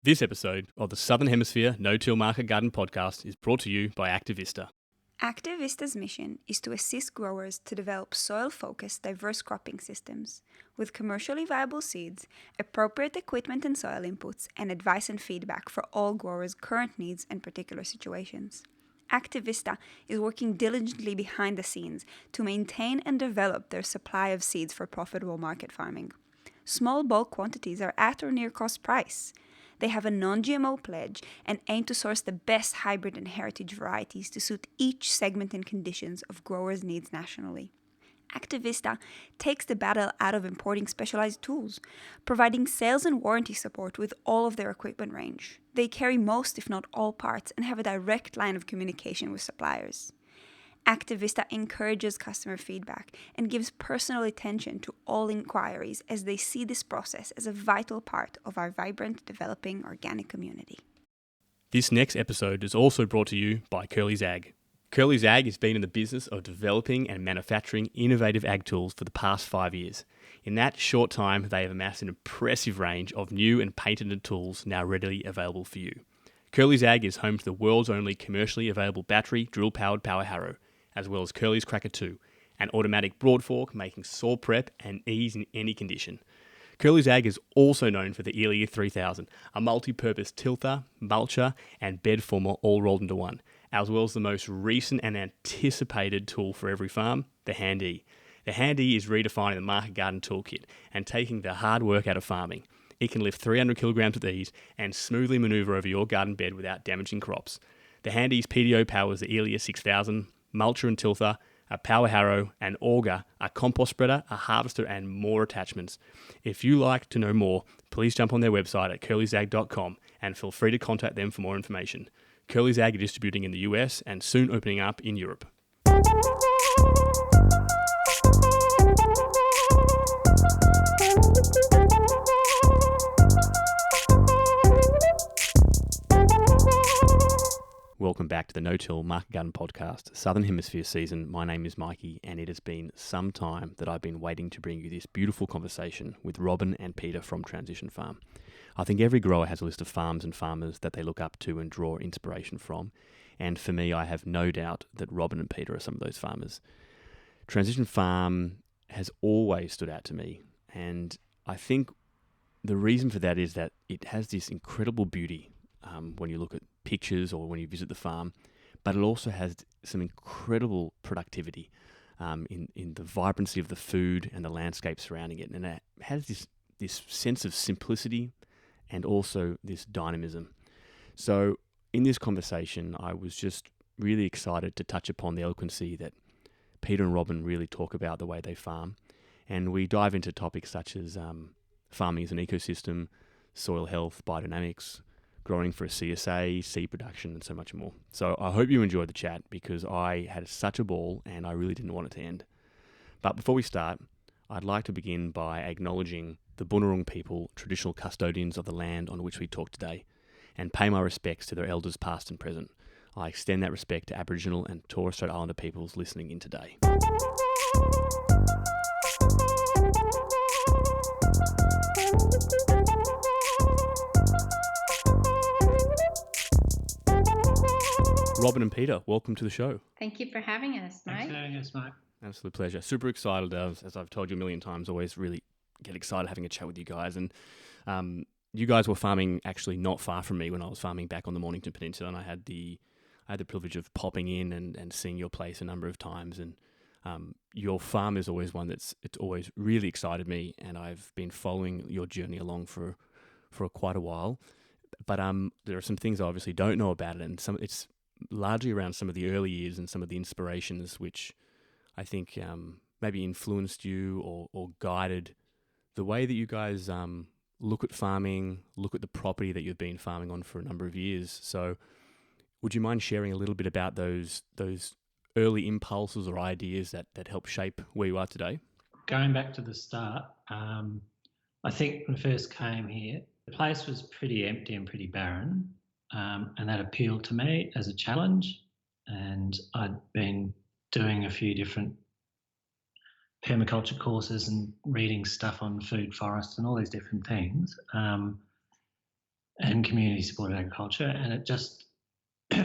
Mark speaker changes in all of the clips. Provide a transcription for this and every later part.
Speaker 1: This episode of the Southern Hemisphere No-Till Market Garden podcast is brought to you by Activista.
Speaker 2: Activista's mission is to assist growers to develop soil-focused, diverse cropping systems with commercially viable seeds, appropriate equipment and soil inputs, and advice and feedback for all growers' current needs and particular situations. Activista is working diligently behind the scenes to maintain and develop their supply of seeds for profitable market farming. Small bulk quantities are at or near cost price. They have a non-GMO pledge and aim to source the best hybrid and heritage varieties to suit each segment and conditions of growers' needs nationally. Activista takes the battle out of importing specialized tools, providing sales and warranty support with all of their equipment range. They carry most, if not all, parts and have a direct line of communication with suppliers. Activista encourages customer feedback and gives personal attention to all inquiries as they see this process as a vital part of our vibrant, developing organic community.
Speaker 1: This next episode is also brought to you by Curly's Ag. Curly's Ag has been in the business of developing and manufacturing innovative ag tools for the past 5 years. In that short time, they have amassed an impressive range of new and patented tools now readily available for you. Curly's Ag is home to the world's only commercially available battery drill-powered power harrow, as well as Curly's Cracker 2, an automatic broad fork making soil prep and ease in any condition. Curly's Ag is also known for the Elia 3000, a multi-purpose tilther, mulcher, and bed former all rolled into one, as well as the most recent and anticipated tool for every farm, the Hand E. The Hand E is redefining the market garden toolkit and taking the hard work out of farming. It can lift 300 kilograms with ease and smoothly maneuver over your garden bed without damaging crops. The Hand E's PDO powers the Elia 6000, mulcher and tilther, a power harrow, an auger, a compost spreader, a harvester, and more attachments. If you like to know more, please jump on their website at curlysag.com and feel free to contact them for more information. Curly's Ag are distributing in the US and soon opening up in Europe. Welcome back to the No-Till Market Garden podcast, Southern Hemisphere season. My name is Mikey, and it has been some time that I've been waiting to bring you this beautiful conversation with Robin and Peter from Transition Farm. I think every grower has a list of farms and farmers that they look up to and draw inspiration from, and for me, I have no doubt that Robin and Peter are some of those farmers. Transition Farm has always stood out to me, and I think the reason for that is that it has this incredible beauty when you look at pictures or when you visit the farm, but it also has some incredible productivity in the vibrancy of the food and the landscape surrounding it, and it has this sense of simplicity and also this dynamism. So in this conversation, I was just really excited to touch upon the eloquency that Peter and Robin really talk about the way they farm, and we dive into topics such as farming as an ecosystem, soil health, biodynamics, growing for a CSA, seed production, and so much more. So I hope you enjoyed the chat because I had such a ball and I really didn't want it to end. But before we start, I'd like to begin by acknowledging the Bunurong people, traditional custodians of the land on which we talk today, and pay my respects to their elders past and present. I extend that respect to Aboriginal and Torres Strait Islander peoples listening in today. Robin and Peter, welcome to the show.
Speaker 3: Thank you for having us, Mike.
Speaker 4: Thanks for having us, Mike.
Speaker 1: Absolute pleasure. Super excited, as I've told you a million times, always really get excited having a chat with you guys. And you guys were farming actually not far from me when I was farming back on the Mornington Peninsula, and I had the privilege of popping in and seeing your place a number of times. And your farm is always one it's always really excited me, and I've been following your journey along for quite a while. But there are some things I obviously don't know about it, and it's largely around some of the early years and some of the inspirations which I think maybe influenced you or guided the way that you guys look at farming, look at the property that you've been farming on for a number of years. So would you mind sharing a little bit about those early impulses or ideas that help shape where you are today?
Speaker 4: Going back to the start, I think when I first came here, the place was pretty empty and pretty barren. And that appealed to me as a challenge. And I'd been doing a few different permaculture courses and reading stuff on food forests and all these different things. and community supported agriculture, and it just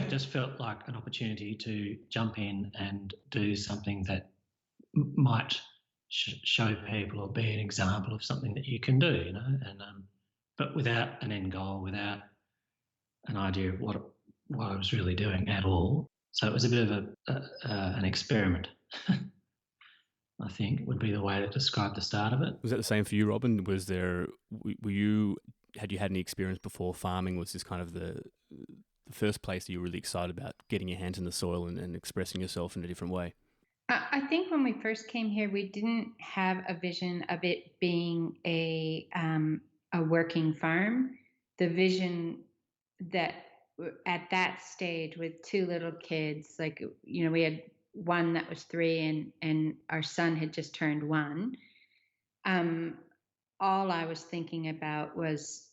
Speaker 4: just felt like an opportunity to jump in and do something that might show people or be an example of something that you can do, you know, and but without an end goal, without an idea of what I was really doing at all. So it was a bit of an experiment. I think would be the way to describe the start of it.
Speaker 1: Was that the same for you, Robin? Had you had any experience before farming? Was this kind of the first place that you were really excited about getting your hands in the soil and expressing yourself in a different way?
Speaker 3: I think when we first came here, we didn't have a vision of it being a working farm. The vision that at that stage with two little kids, like, you know, we had one that was 3 and our son had just turned 1. All I was thinking about was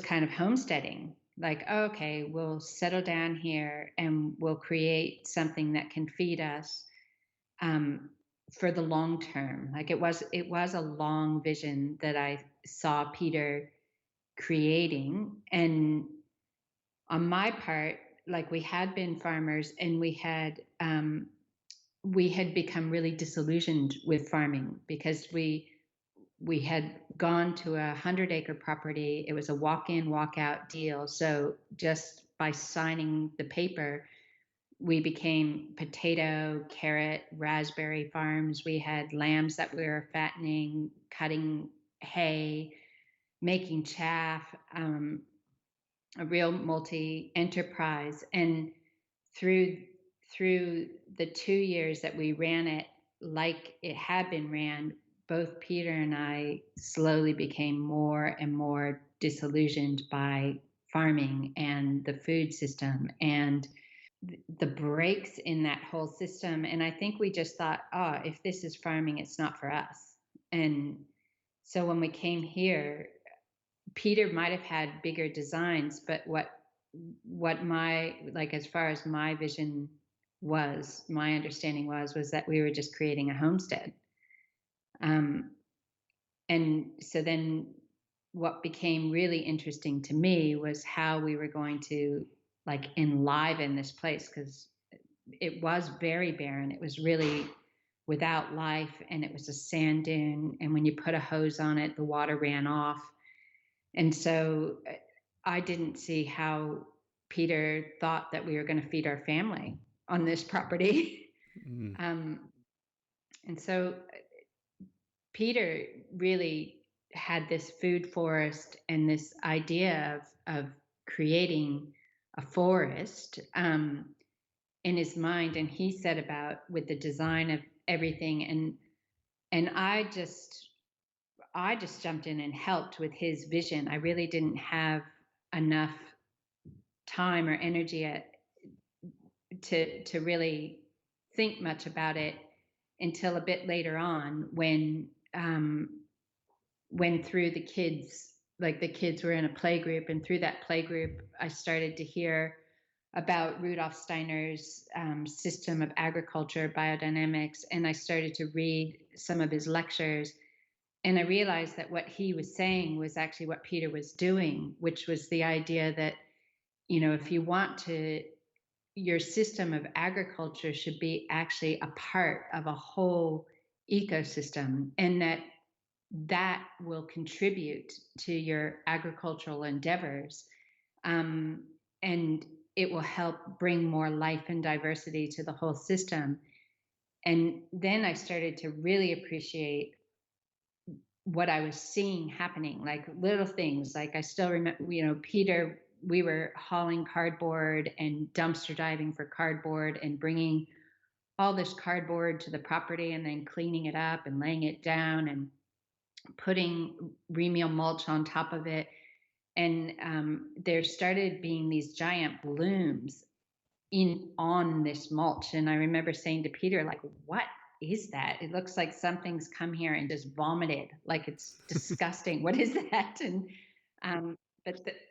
Speaker 3: kind of homesteading. Like, okay, we'll settle down here and we'll create something that can feed us for the long term. Like it was a long vision that I saw Peter creating. And on my part, like we had been farmers and we had become really disillusioned with farming because we had gone to a 100-acre property. It was a walk-in, walk-out deal. So just by signing the paper, we became potato, carrot, raspberry farms. We had lambs that we were fattening, cutting hay, making chaff, a real multi-enterprise. And through the 2 years that we ran it like it had been ran, both Peter and I slowly became more and more disillusioned by farming and the food system and the breaks in that whole system. And I think we just thought, oh, if this is farming, it's not for us. And so when we came here, Peter might have had bigger designs, but what my, like, as far as my vision was, my understanding was that we were just creating a homestead. And so then what became really interesting to me was how we were going to like enliven this place, because it was very barren. It was really without life, and it was a sand dune. And when you put a hose on it, the water ran off. And so I didn't see how Peter thought that we were going to feed our family on this property. And so Peter really had this food forest and this idea of creating a forest in his mind, and he set about with the design of everything, and I just jumped in and helped with his vision. I really didn't have enough time or energy to really think much about it until a bit later on when through the kids, like the kids were in a play group, and through that play group, I started to hear about Rudolf Steiner's system of agriculture, biodynamics, and I started to read some of his lectures. And I realized that what he was saying was actually what Peter was doing, which was the idea that, you know, if you want to, your system of agriculture should be actually a part of a whole ecosystem, and that will contribute to your agricultural endeavors. And it will help bring more life and diversity to the whole system. And then I started to really appreciate what I was seeing happening, like little things. Like I still remember, you know, Peter, we were hauling cardboard and dumpster diving for cardboard and bringing all this cardboard to the property and then cleaning it up and laying it down and putting remeal mulch on top of it. And there started being these giant blooms on this mulch. And I remember saying to Peter, like, what is that? It looks like something's come here and just vomited. Like, it's disgusting. What is that? And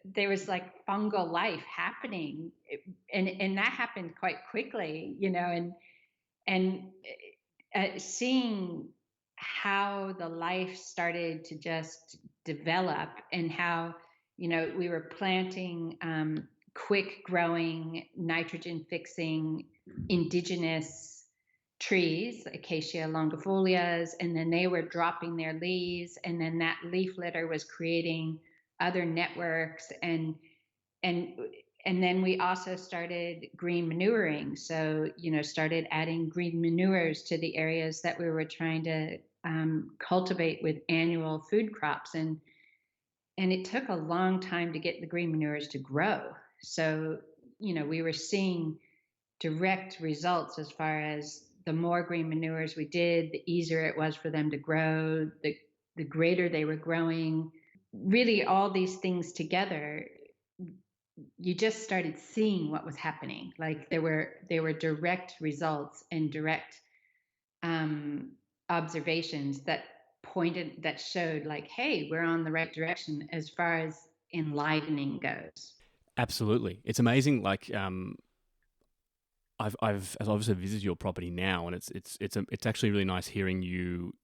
Speaker 3: there was like fungal life happening, and that happened quite quickly, you know. And seeing how the life started to just develop, and how we were planting quick growing, nitrogen fixing, indigenous trees, acacia longifolias, and then they were dropping their leaves, and then that leaf litter was creating other networks, and then we also started green manuring. So, started adding green manures to the areas that we were trying to cultivate with annual food crops. And it took a long time to get the green manures to grow. So, we were seeing direct results as far as the more green manures we did, the easier it was for them to grow, the greater they were growing. Really, all these things together, you just started seeing what was happening. Like there were direct results and direct observations that showed like, hey, we're on the right direction as far as enlivening goes.
Speaker 1: Absolutely. It's amazing. Like, I've obviously visited your property now, and it's actually really nice hearing you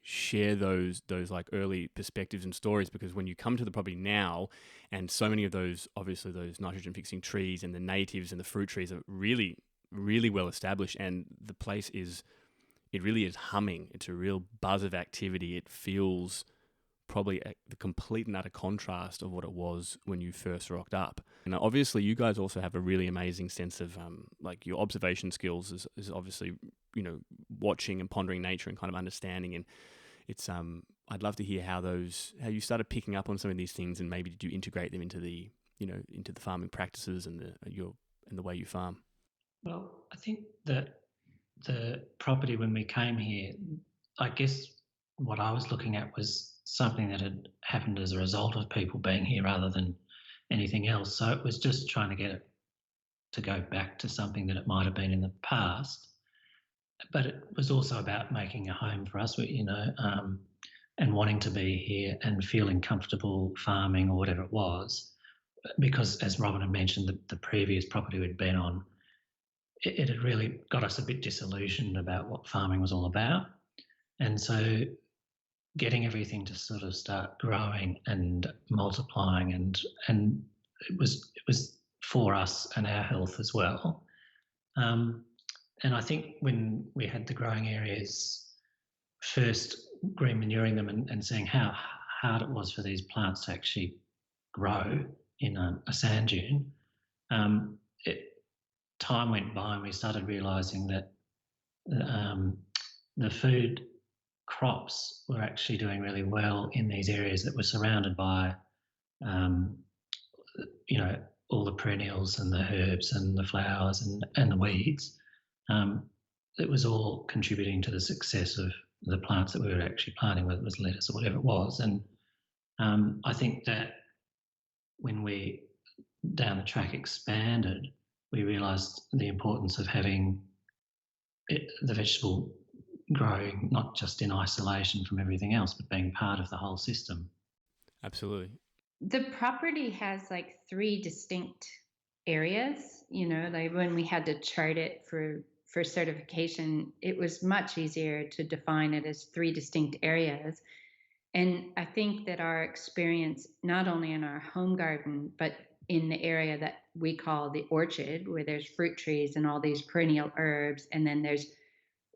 Speaker 1: share those like early perspectives and stories, because when you come to the property now, and so many of those, obviously those nitrogen fixing trees and the natives and the fruit trees are really, really well established, and the place it really is humming. It's a real buzz of activity. It feels probably the complete and utter contrast of what it was when you first rocked up. And obviously you guys also have a really amazing sense of like your observation skills is obviously, watching and pondering nature and kind of understanding. And it's I'd love to hear how you started picking up on some of these things, and maybe did you integrate them into the into the farming practices and the way you farm.
Speaker 4: Well, I think that the property, when we came here, I guess what I was looking at was something that had happened as a result of people being here rather than anything else. So it was just trying to get it to go back to something that it might have been in the past. But it was also about making a home for us, and wanting to be here and feeling comfortable farming or whatever it was. Because as Robin had mentioned, the previous property we'd been on, it had really got us a bit disillusioned about what farming was all about. And so getting everything to sort of start growing and multiplying, and it was for us and our health as well. And I think when we had the growing areas, first green manuring them and seeing how hard it was for these plants to actually grow in a sand dune, time went by and we started realising that the food crops were actually doing really well in these areas that were surrounded by, all the perennials and the herbs and the flowers and the weeds. It was all contributing to the success of the plants that we were actually planting, whether it was lettuce or whatever it was. And I think that when we down the track expanded, we realised the importance of having the vegetable growing not just in isolation from everything else, but being part of the whole system.
Speaker 1: Absolutely.
Speaker 3: The property has like 3 distinct areas. Like when we had to chart it for certification, it was much easier to define it as 3 distinct areas. And I think that our experience, not only in our home garden, but in the area that we call the orchard, where there's fruit trees and all these perennial herbs, and then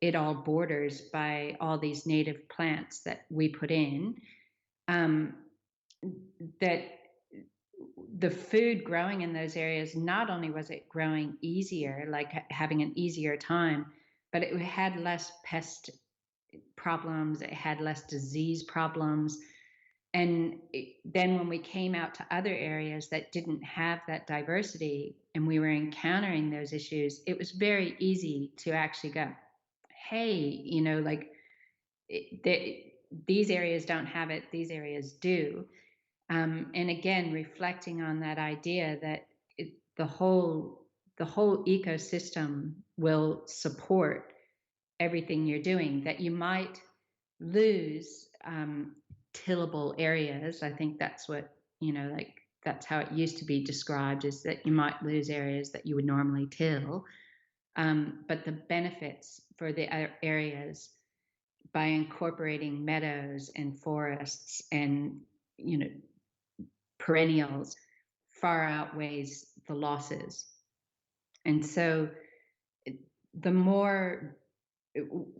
Speaker 3: it all borders by all these native plants that we put in, that the food growing in those areas, not only was it growing easier, like having an easier time, but it had less pest problems, it had less disease problems. And then when we came out to other areas that didn't have that diversity and we were encountering those issues, it was very easy to actually go, hey, these areas don't have it, these areas do. And again, reflecting on that idea that the whole ecosystem will support everything you're doing, that you might lose tillable areas. I think that's what, that's how it used to be described, is that you might lose areas that you would normally till. But the benefits for the areas, by incorporating meadows and forests and, perennials far outweighs the losses. And so the more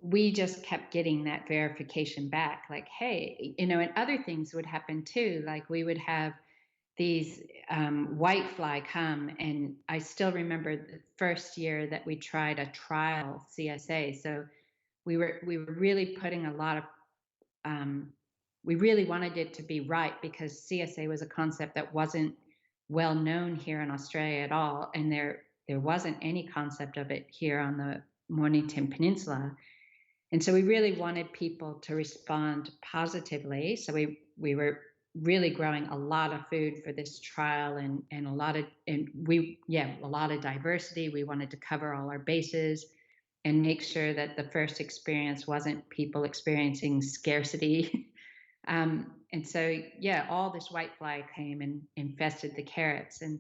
Speaker 3: we just kept getting that verification back, like, hey, and other things would happen too. Like we would have these whitefly come, and I still remember the first year that we tried a trial CSA. So we were really putting a lot of we really wanted it to be right, because CSA was a concept that wasn't well known here in Australia at all, and there wasn't any concept of it here on the Mornington Peninsula. And so we really wanted people to respond positively. So we were really growing a lot of food for this trial, and a lot of diversity. We wanted to cover all our bases and make sure that the first experience wasn't people experiencing scarcity. And so, all this whitefly came and infested the carrots. And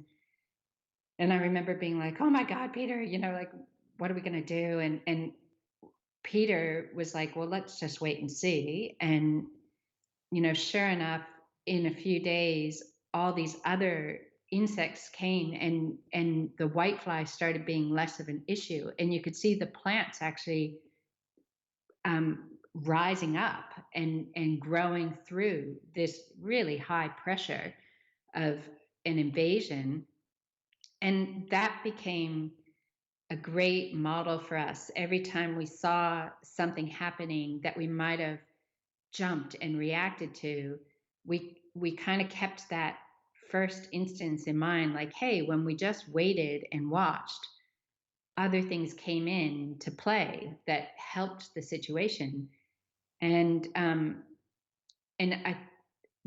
Speaker 3: I remember being like, oh my God, Peter, like, what are we going to do? And Peter was like, well, let's just wait and see. And, sure enough, in a few days, all these other insects came, and the whitefly started being less of an issue. And you could see the plants actually rising up and growing through this really high pressure of an invasion. And that became a great model for us. Every time we saw something happening that we might have jumped and reacted to, we kind of kept that first instance in mind, like, hey, when we just waited and watched, other things came in to play that helped the situation. And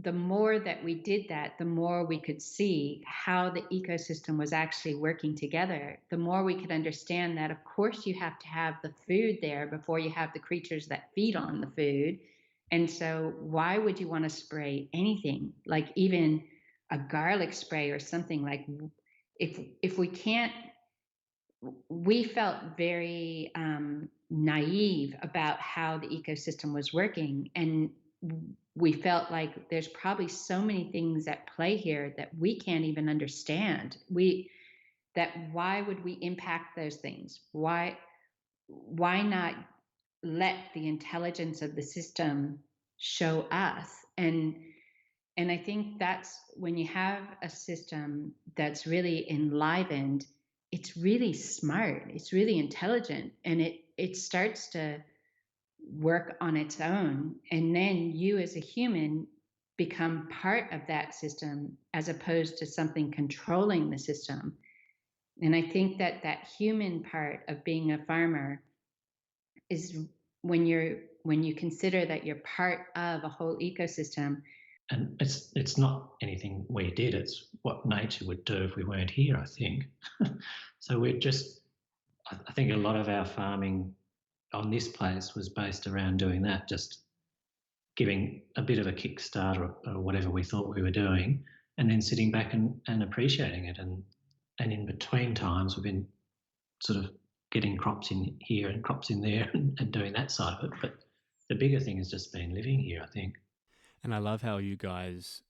Speaker 3: the more that we did that, the more we could see how the ecosystem was actually working together. The more we could understand that, of course, you have to have the food there before you have the creatures that feed on the food. And so why would you want to spray anything, like even a garlic spray or something? Like if we can't, we felt very naive about how the ecosystem was working. And we felt like there's probably so many things at play here that we can't even understand. Why would we impact those things? Why not let the intelligence of the system show us? And I think that's when you have a system that's really enlivened, it's really smart, it's really intelligent, and it starts to work on its own. And then you as a human become part of that system as opposed to something controlling the system. And I think that human part of being a farmer is when you consider that you're part of a whole ecosystem.
Speaker 4: And it's not anything we did, it's what nature would do if we weren't here, I think. So I think a lot of our farming on this place was based around doing that, just giving a bit of a kickstart or whatever we thought we were doing, and then sitting back and appreciating it. And in between times, we've been sort of getting crops in here and crops in there and doing that side of it. But the bigger thing has just been living here, I think.
Speaker 1: And I love how you guys,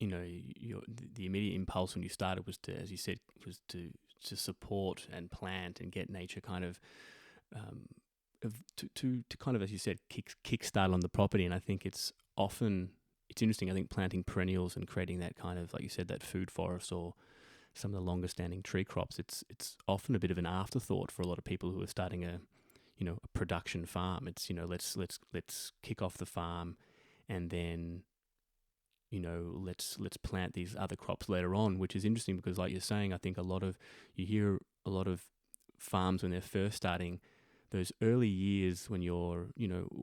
Speaker 1: the immediate impulse when you started was to, as you said, was to support and plant and get nature kind of, to kind of, as you said, kickstart on the property. And I think it's interesting, I think, planting perennials and creating that kind of, like you said, that food forest or some of the longer standing tree crops. It's often a bit of an afterthought for a lot of people who are starting a production farm. It's, let's kick off the farm and then, let's plant these other crops later on, which is interesting because, like you're saying, I think you hear a lot of farms when they're first starting, those early years when you're,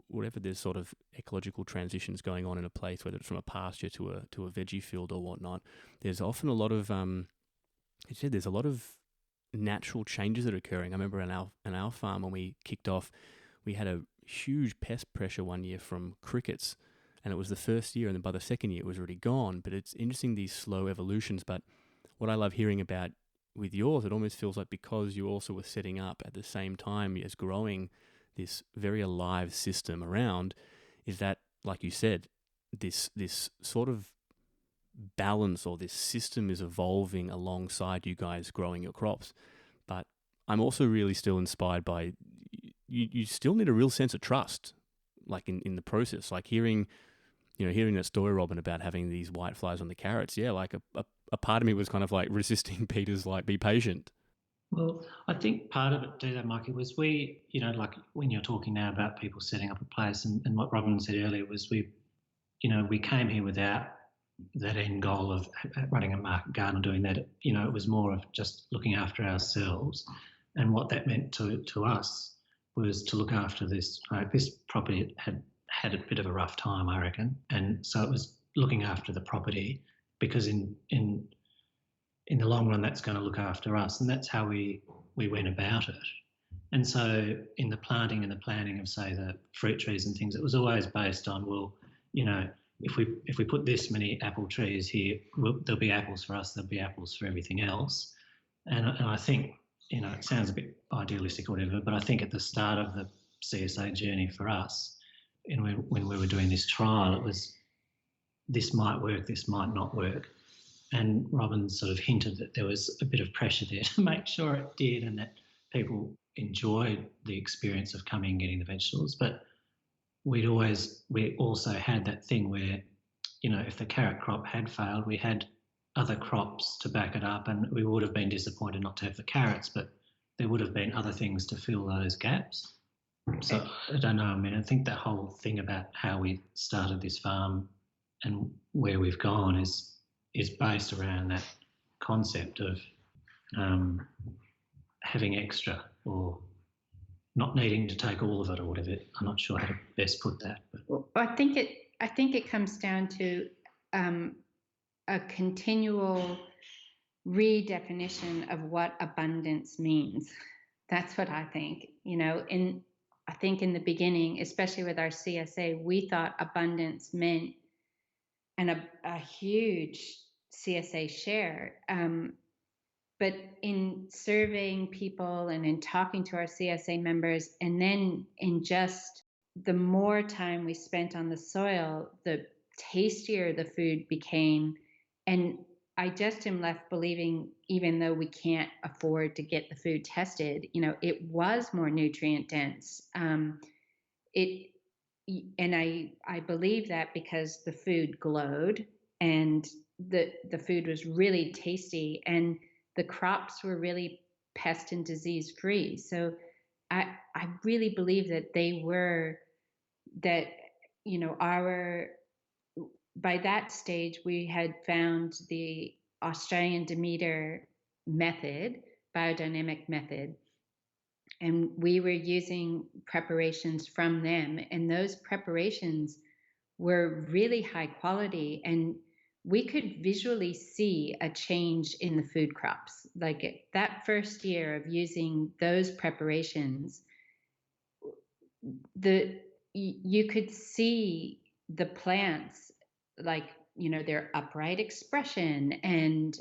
Speaker 1: whatever there's sort of ecological transitions going on in a place, whether it's from a pasture to a veggie field or whatnot, there's often a lot of, there's a lot of natural changes that are occurring. I remember on our farm when we kicked off, we had a huge pest pressure one year from crickets, and it was the first year, and then by the second year it was already gone. But it's interesting, these slow evolutions. But what I love hearing about with yours, it almost feels like because you also were setting up at the same time as growing this very alive system around, is that, like you said, this sort of balance or this system is evolving alongside you guys growing your crops. But I'm also really still inspired by you still need a real sense of trust, like in the process, like hearing that story, Robin, about having these white flies on the carrots. Yeah, like a part of me was kind of like resisting Peter's like, be patient.
Speaker 4: Well, I think part of it too, though, Mikey, was like when you're talking now about people setting up a place, and what Robin said earlier was we came here without that end goal of running a market garden or doing that. It was more of just looking after ourselves, and what that meant to us was to look after this. This property had a bit of a rough time, I reckon, and so it was looking after the property, because in the long run that's going to look after us, and that's how we went about it. And so in the planting and the planning of, say, the fruit trees and things, it was always based on, well, if we put this many apple trees here, there'll be apples for us, there'll be apples for everything else. And I think, it sounds a bit idealistic or whatever, but I think at the start of the CSA journey for us, and when we were doing this trial, it was, this might work, this might not work. And Robin sort of hinted that there was a bit of pressure there to make sure it did, and that people enjoyed the experience of coming and getting the vegetables. But we also had that thing where, if the carrot crop had failed, we had other crops to back it up, and we would have been disappointed not to have the carrots, but there would have been other things to fill those gaps. So I don't know. I mean, I think that whole thing about how we started this farm and where we've gone is based around that concept of having extra, or not needing to take all of it or whatever. I'm not sure how to best put that. But.
Speaker 3: Well, I think it comes down to a continual redefinition of what abundance means. That's what I think. I think in the beginning, especially with our CSA, we thought abundance meant a huge CSA share. But in surveying people and in talking to our CSA members, and then in just the more time we spent on the soil, the tastier the food became. And I just am left believing, even though we can't afford to get the food tested, it was more nutrient dense. And I believe that because the food glowed, and the food was really tasty, and the crops were really pest and disease free. So I really believe that they were, that, by that stage, we had found the Australian Demeter method, biodynamic method, and we were using preparations from them, and those preparations were really high quality, and we could visually see a change in the food crops. Like that first year of using those preparations, you could see the plants, like, their upright expression. And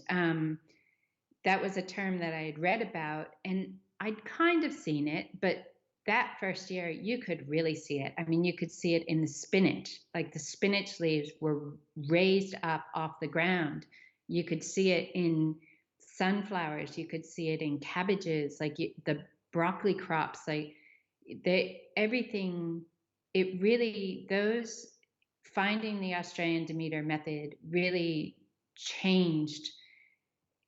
Speaker 3: that was a term that I had read about, and I'd kind of seen it, but that first year you could really see it. I mean, you could see it in the spinach, like the spinach leaves were raised up off the ground. You could see it in sunflowers. You could see it in cabbages, like the broccoli crops, like everything. It really, finding the Australian Demeter method really changed.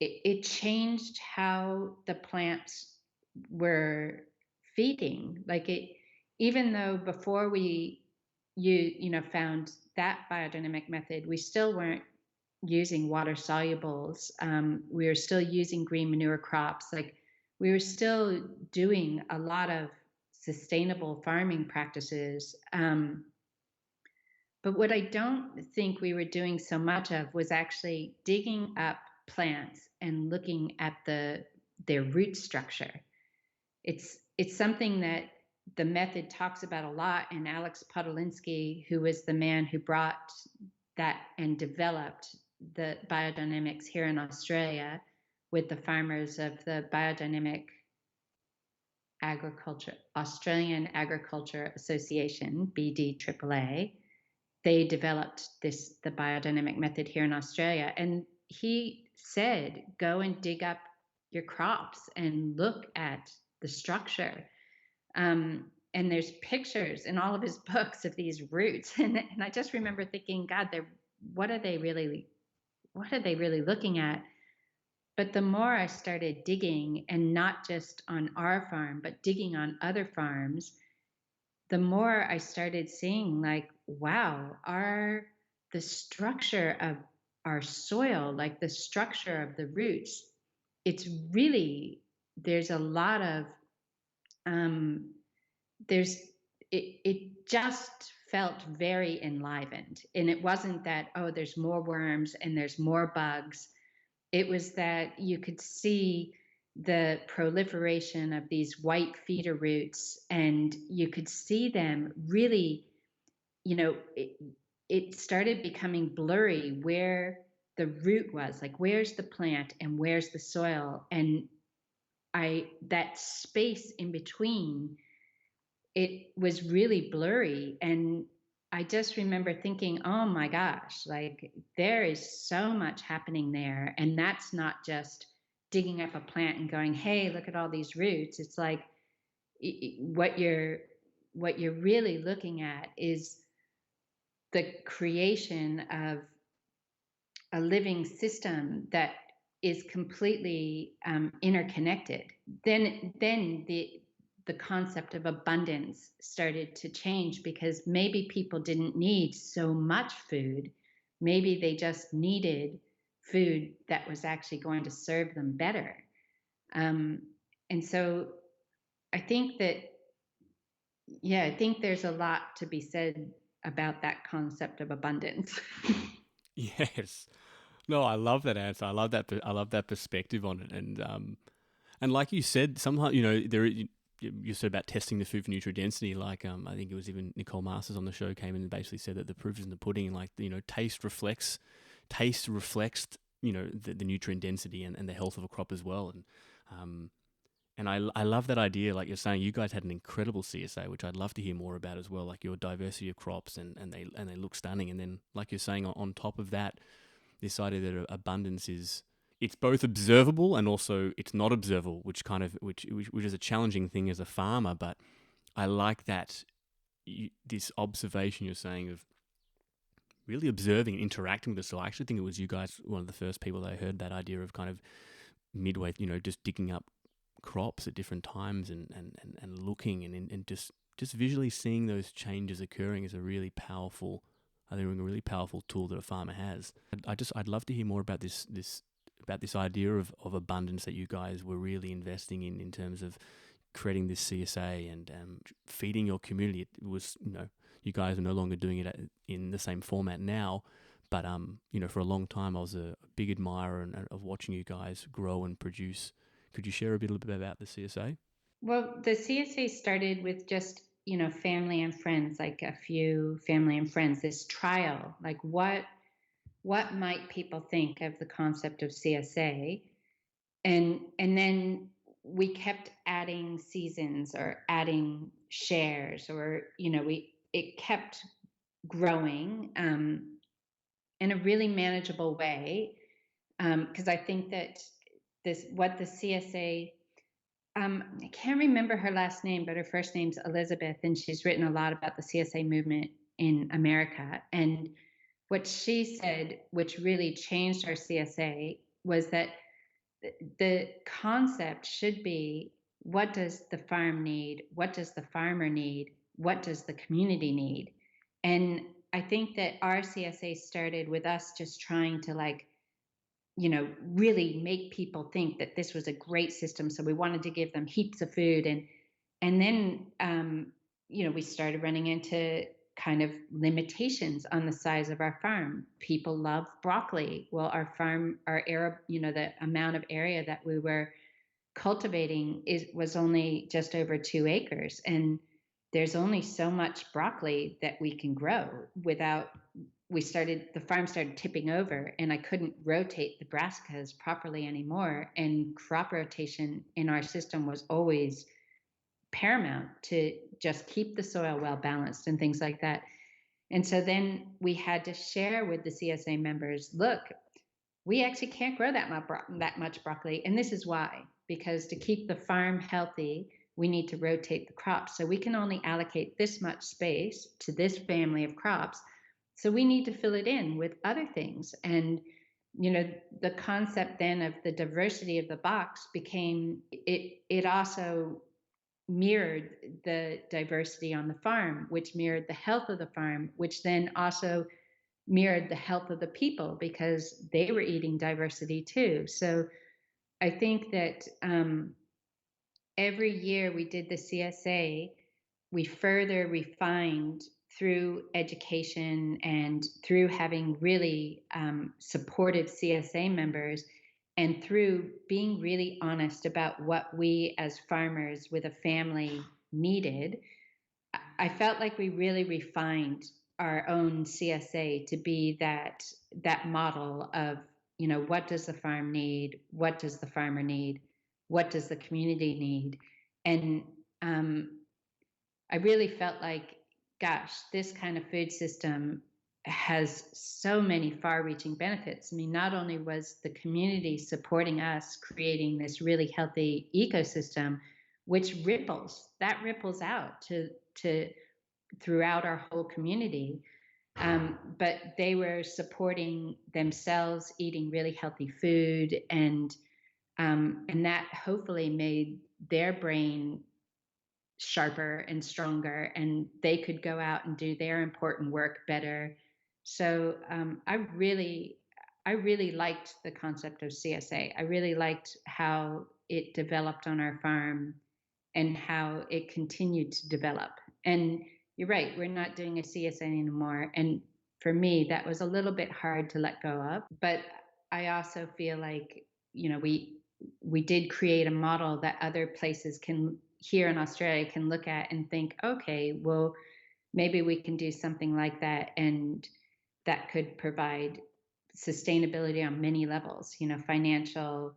Speaker 3: It changed how the plants were feeding. Like even though before we found that biodynamic method, we still weren't using water solubles. We were still using green manure crops. Like we were still doing a lot of sustainable farming practices. But what I don't think we were doing so much of was actually digging up plants and looking at their root structure. It's something that the method talks about a lot, and Alex Podolinsky, who was the man who brought that and developed the biodynamics here in Australia with the farmers of the Biodynamic Agriculture, Australian Agriculture Association, BDAAA. they developed the biodynamic method here in Australia. And he said, go and dig up your crops and look at the structure. And there's pictures in all of his books of these roots. And I just remember thinking, God, what are they really looking at? But the more I started digging, and not just on our farm, but digging on other farms, the more I started seeing, like, wow, the structure of our soil, like the structure of the roots, it's really, there's a lot of, it just felt very enlivened. And it wasn't that, oh, there's more worms and there's more bugs. It was that you could see the proliferation of these white feeder roots, and you could see them really, it started becoming blurry where the root was, like where's the plant and where's the soil. And that space in between, it was really blurry. And I just remember thinking, oh my gosh, like there is so much happening there. And that's not just digging up a plant and going, hey, look at all these roots. It's like what you're really looking at is the creation of a living system that is completely interconnected. Then the concept of abundance started to change, because maybe people didn't need so much food. Maybe they just needed food that was actually going to serve them better. And so I think that, I think there's a lot to be said about that concept of abundance.
Speaker 1: Yes. No, I love that answer. I love that. I love that perspective on it. And like you said, sometimes you said about testing the food for nutrient density. Like I think it was even Nicole Masters on the show came in and basically said that the proof is in the pudding. Like taste reflects the nutrient density and the health of a crop as well. And I love that idea. Like you're saying, you guys had an incredible CSA, which I'd love to hear more about as well. Like your diversity of crops and they look stunning. And then like you're saying, on top of that, this idea that abundance it's both observable and also it's not observable, which is a challenging thing as a farmer. But I like that this observation you're saying of really observing and interacting with the soil. I actually think it was you guys, one of the first people that I heard that idea of kind of midway, just digging up crops at different times and looking and just visually seeing those changes occurring is a really powerful tool that a farmer has. I'd love to hear more about this idea of abundance that you guys were really investing in terms of creating this CSA and feeding your community. It was, you guys are no longer doing it in the same format now, but for a long time I was a big admirer of watching you guys grow and produce. Could you share a little bit about the CSA?
Speaker 3: Well, the CSA started with just, family and friends, like a few family and friends, this trial, like what might people think of the concept of CSA? And then we kept adding seasons or adding shares, or, it kept growing in a really manageable way. Because I think that what the CSA, I can't remember her last name, but her first name's Elizabeth, and she's written a lot about the CSA movement in America. And what she said, which really changed our CSA, was that the concept should be, what does the farm need? What does the farmer need? What does the community need? And I think that our CSA started with us just trying to really make people think that this was a great system. So we wanted to give them heaps of food. And then, we started running into kind of limitations on the size of our farm. People love broccoli. Well, our area, the amount of area that we were cultivating was only just over 2 acres. And there's only so much broccoli that we can grow without, the farm started tipping over, and I couldn't rotate the brassicas properly anymore. And crop rotation in our system was always paramount to just keep the soil well balanced and things like that. And so then we had to share with the CSA members, look, we actually can't grow that much broccoli. And this is why, because to keep the farm healthy, we need to rotate the crops. So we can only allocate this much space to this family of crops. So we need to fill it in with other things. And, the concept then of the diversity of the box became, it also mirrored the diversity on the farm, which mirrored the health of the farm, which then also mirrored the health of the people because they were eating diversity too. So I think that every year we did the CSA, we further refined through education and through having really supportive CSA members and through being really honest about what we as farmers with a family needed. I felt like we really refined our own CSA to be that model of, what does the farm need? What does the farmer need? What does the community need? And I really felt like, gosh, this kind of food system has so many far-reaching benefits. I mean, not only was the community supporting us creating this really healthy ecosystem, which ripples out to throughout our whole community. But they were supporting themselves, eating really healthy food, and that hopefully made their brain sharper and stronger, and they could go out and do their important work better. So I really liked the concept of CSA. I really liked how it developed on our farm and how it continued to develop. And you're right, we're not doing a CSA anymore. And for me, that was a little bit hard to let go of. But I also feel like, we did create a model that other places here in Australia can look at and think, okay, well, maybe we can do something like that. And that could provide sustainability on many levels, financial,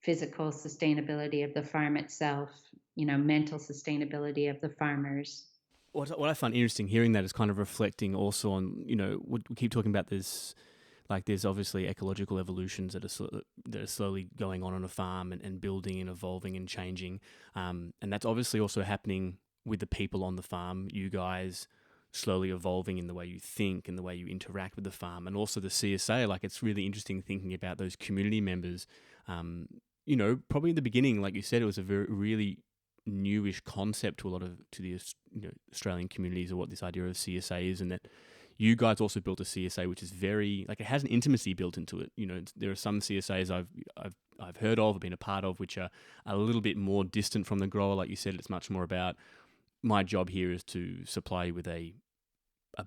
Speaker 3: physical sustainability of the farm itself, mental sustainability of the farmers.
Speaker 1: What I find interesting hearing that is kind of reflecting also on, we keep talking about this, like there's obviously ecological evolutions that are slowly going on a farm and building and evolving and changing. And that's obviously also happening with the people on the farm, you guys slowly evolving in the way you think and the way you interact with the farm, and also the CSA. Like, it's really interesting thinking about those community members. Probably in the beginning, like you said, it was a really newish concept to the Australian communities of what this idea of CSA is, and that you guys also built a CSA which is very, like, it has an intimacy built into it. There are some CSAs I've heard of, been a part of, which are a little bit more distant from the grower. Like you said, it's much more about, my job here is to supply you with a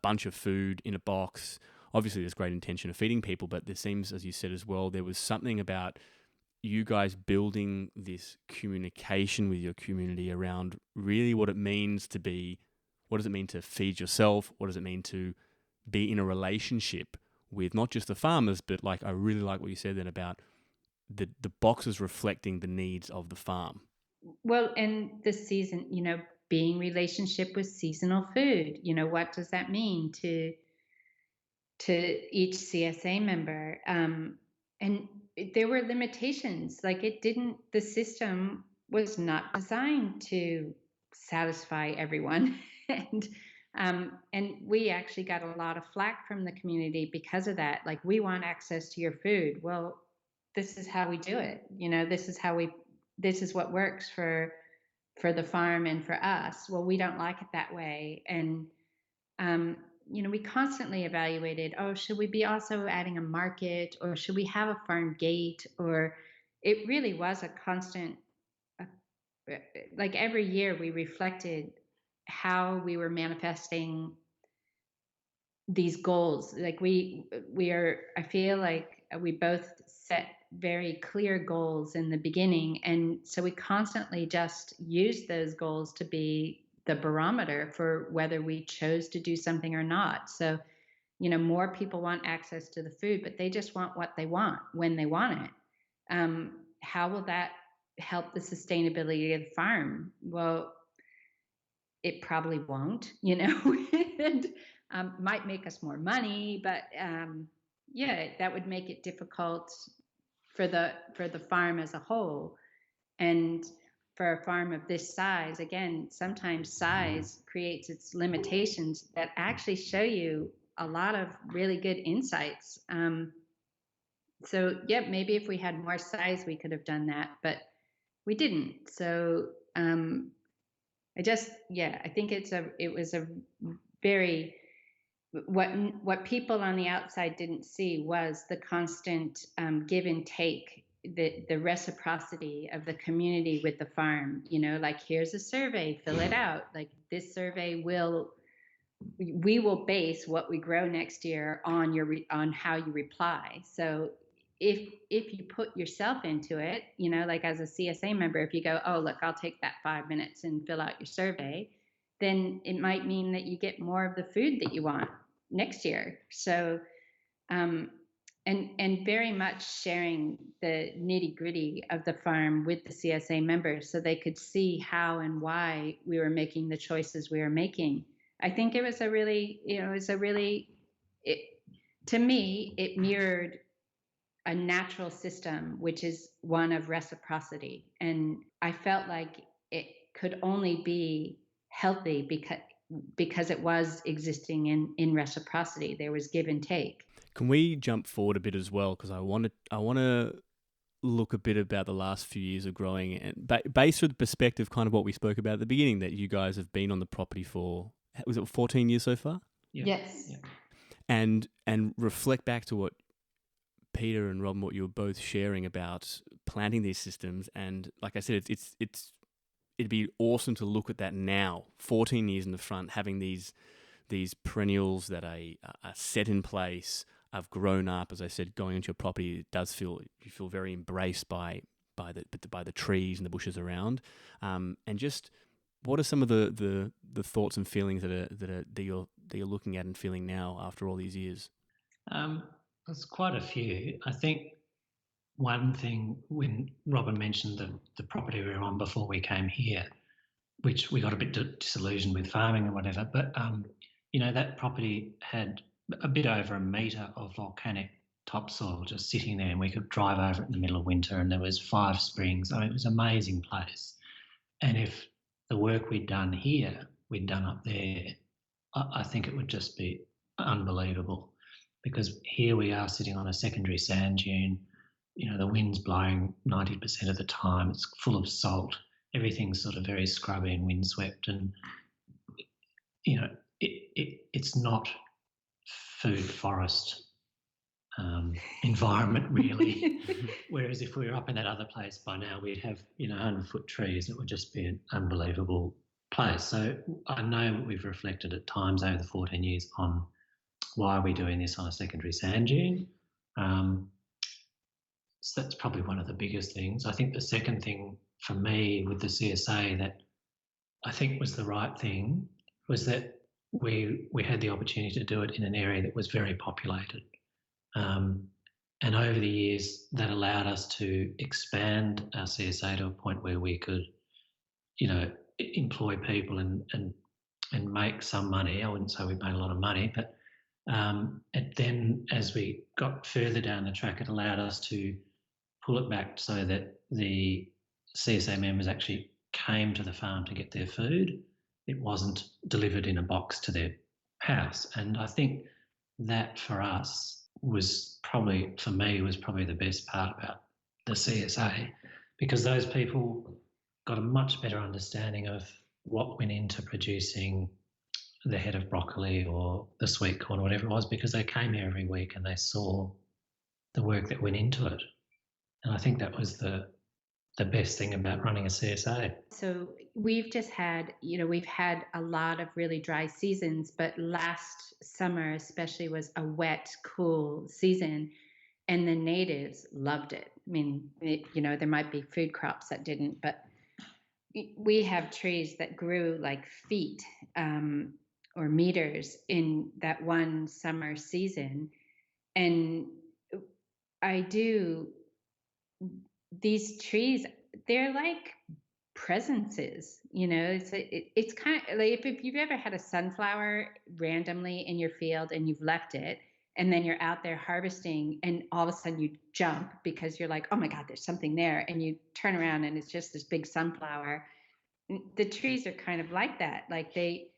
Speaker 1: bunch of food in a box. Obviously, there's great intention of feeding people, but there seems, as you said as well, there was something about you guys building this communication with your community around really what it means to be, what does it mean to feed yourself? What does it mean to be in a relationship with not just the farmers, but like, I really like what you said then about the boxes reflecting the needs of the farm.
Speaker 3: Well, and the season, being relationship with seasonal food, what does that mean to each CSA member? And there were limitations. Like, the system was not designed to satisfy everyone. And we actually got a lot of flack from the community because of that. Like, we want access to your food. Well, this is how we do it. This is what works for the farm and for us. Well, we don't like it that way. And, we constantly evaluated, should we be also adding a market, or should we have a farm gate? Or it really was a constant, like every year we reflected how we were manifesting these goals. Like I feel like we both set very clear goals in the beginning. And so we constantly just used those goals to be the barometer for whether we chose to do something or not. So, more people want access to the food, but they just want what they want when they want it. How will that help the sustainability of the farm? Well, it probably won't, and Might make us more money, but yeah, that would make it difficult for the farm as a whole. And for a farm of this size, again, sometimes size creates its limitations that actually show you a lot of really good insights. So yeah, maybe if we had more size, we could have done that, but we didn't. So I think it was a very, what people on the outside didn't see was the constant give and take, the reciprocity of the community with the farm. Like, here's a survey, fill it out. Like, this survey we will base what we grow next year on how you reply. So if you put yourself into it, like as a CSA member, if you go, oh, look, I'll take that 5 minutes and fill out your survey, then it might mean that you get more of the food that you want next year. So, and very much sharing the nitty gritty of the farm with the CSA members so they could see how and why we were making the choices we were making. I think it was to me, it mirrored a natural system, which is one of reciprocity. And I felt like it could only be healthy because it was existing in reciprocity. There was give and take.
Speaker 1: Can we jump forward a bit as well? Because I want to look a bit about the last few years of growing, and based on the perspective, kind of what we spoke about at the beginning, that you guys have been on the property for, was it 14 years so far?
Speaker 4: Yeah.
Speaker 3: Yes.
Speaker 4: Yeah.
Speaker 1: And reflect back to what Peter and Robin, what you were both sharing about planting these systems. And like I said, it'd be awesome to look at that now, 14 years in the front, having these perennials that are set in place, have grown up. As I said, going into your property, it does you feel very embraced by the trees and the bushes around. And just what are some of the thoughts and feelings that you're looking at and feeling now after all these years?
Speaker 4: There's quite a few. I think one thing, when Robin mentioned the property we were on before we came here, which we got a bit disillusioned with farming and whatever, but that property had a bit over a metre of volcanic topsoil just sitting there, and we could drive over it in the middle of winter, and there was 5 springs. I mean, it was an amazing place. And if the work we'd done here, we'd done up there, I think it would just be unbelievable, because here we are sitting on a secondary sand dune. The wind's blowing 90% of the time. It's full of salt. Everything's sort of very scrubby and windswept, and it's not food forest environment really. Whereas if we were up in that other place by now, we'd have 100-foot trees. It would just be an unbelievable place. So I know we've reflected at times over the 14 years on why are we doing this on a secondary sand dune. So that's probably one of the biggest things. I think the second thing for me with the CSA that I think was the right thing was that we had the opportunity to do it in an area that was very populated. And over the years, that allowed us to expand our CSA to a point where we could, employ people and make some money. I wouldn't say we made a lot of money, but and then as we got further down the track, it allowed us to pull it back so that the CSA members actually came to the farm to get their food. It wasn't delivered in a box to their house. And I think that for us was probably the best part about the CSA, because those people got a much better understanding of what went into producing the head of broccoli or the sweet corn or whatever it was, because they came here every week and they saw the work that went into it. And I think that was the best thing about running a CSA.
Speaker 3: So we've just had, we've had a lot of really dry seasons, but last summer especially was a wet, cool season, and the natives loved it. I mean, there might be food crops that didn't, but we have trees that grew like feet or meters in that one summer season. And these trees, they're like presences. It's kind of like if you've ever had a sunflower randomly in your field and you've left it, and then you're out there harvesting and all of a sudden you jump because you're like, oh my God, there's something there. And you turn around and it's just this big sunflower. The trees are kind of like that. Like they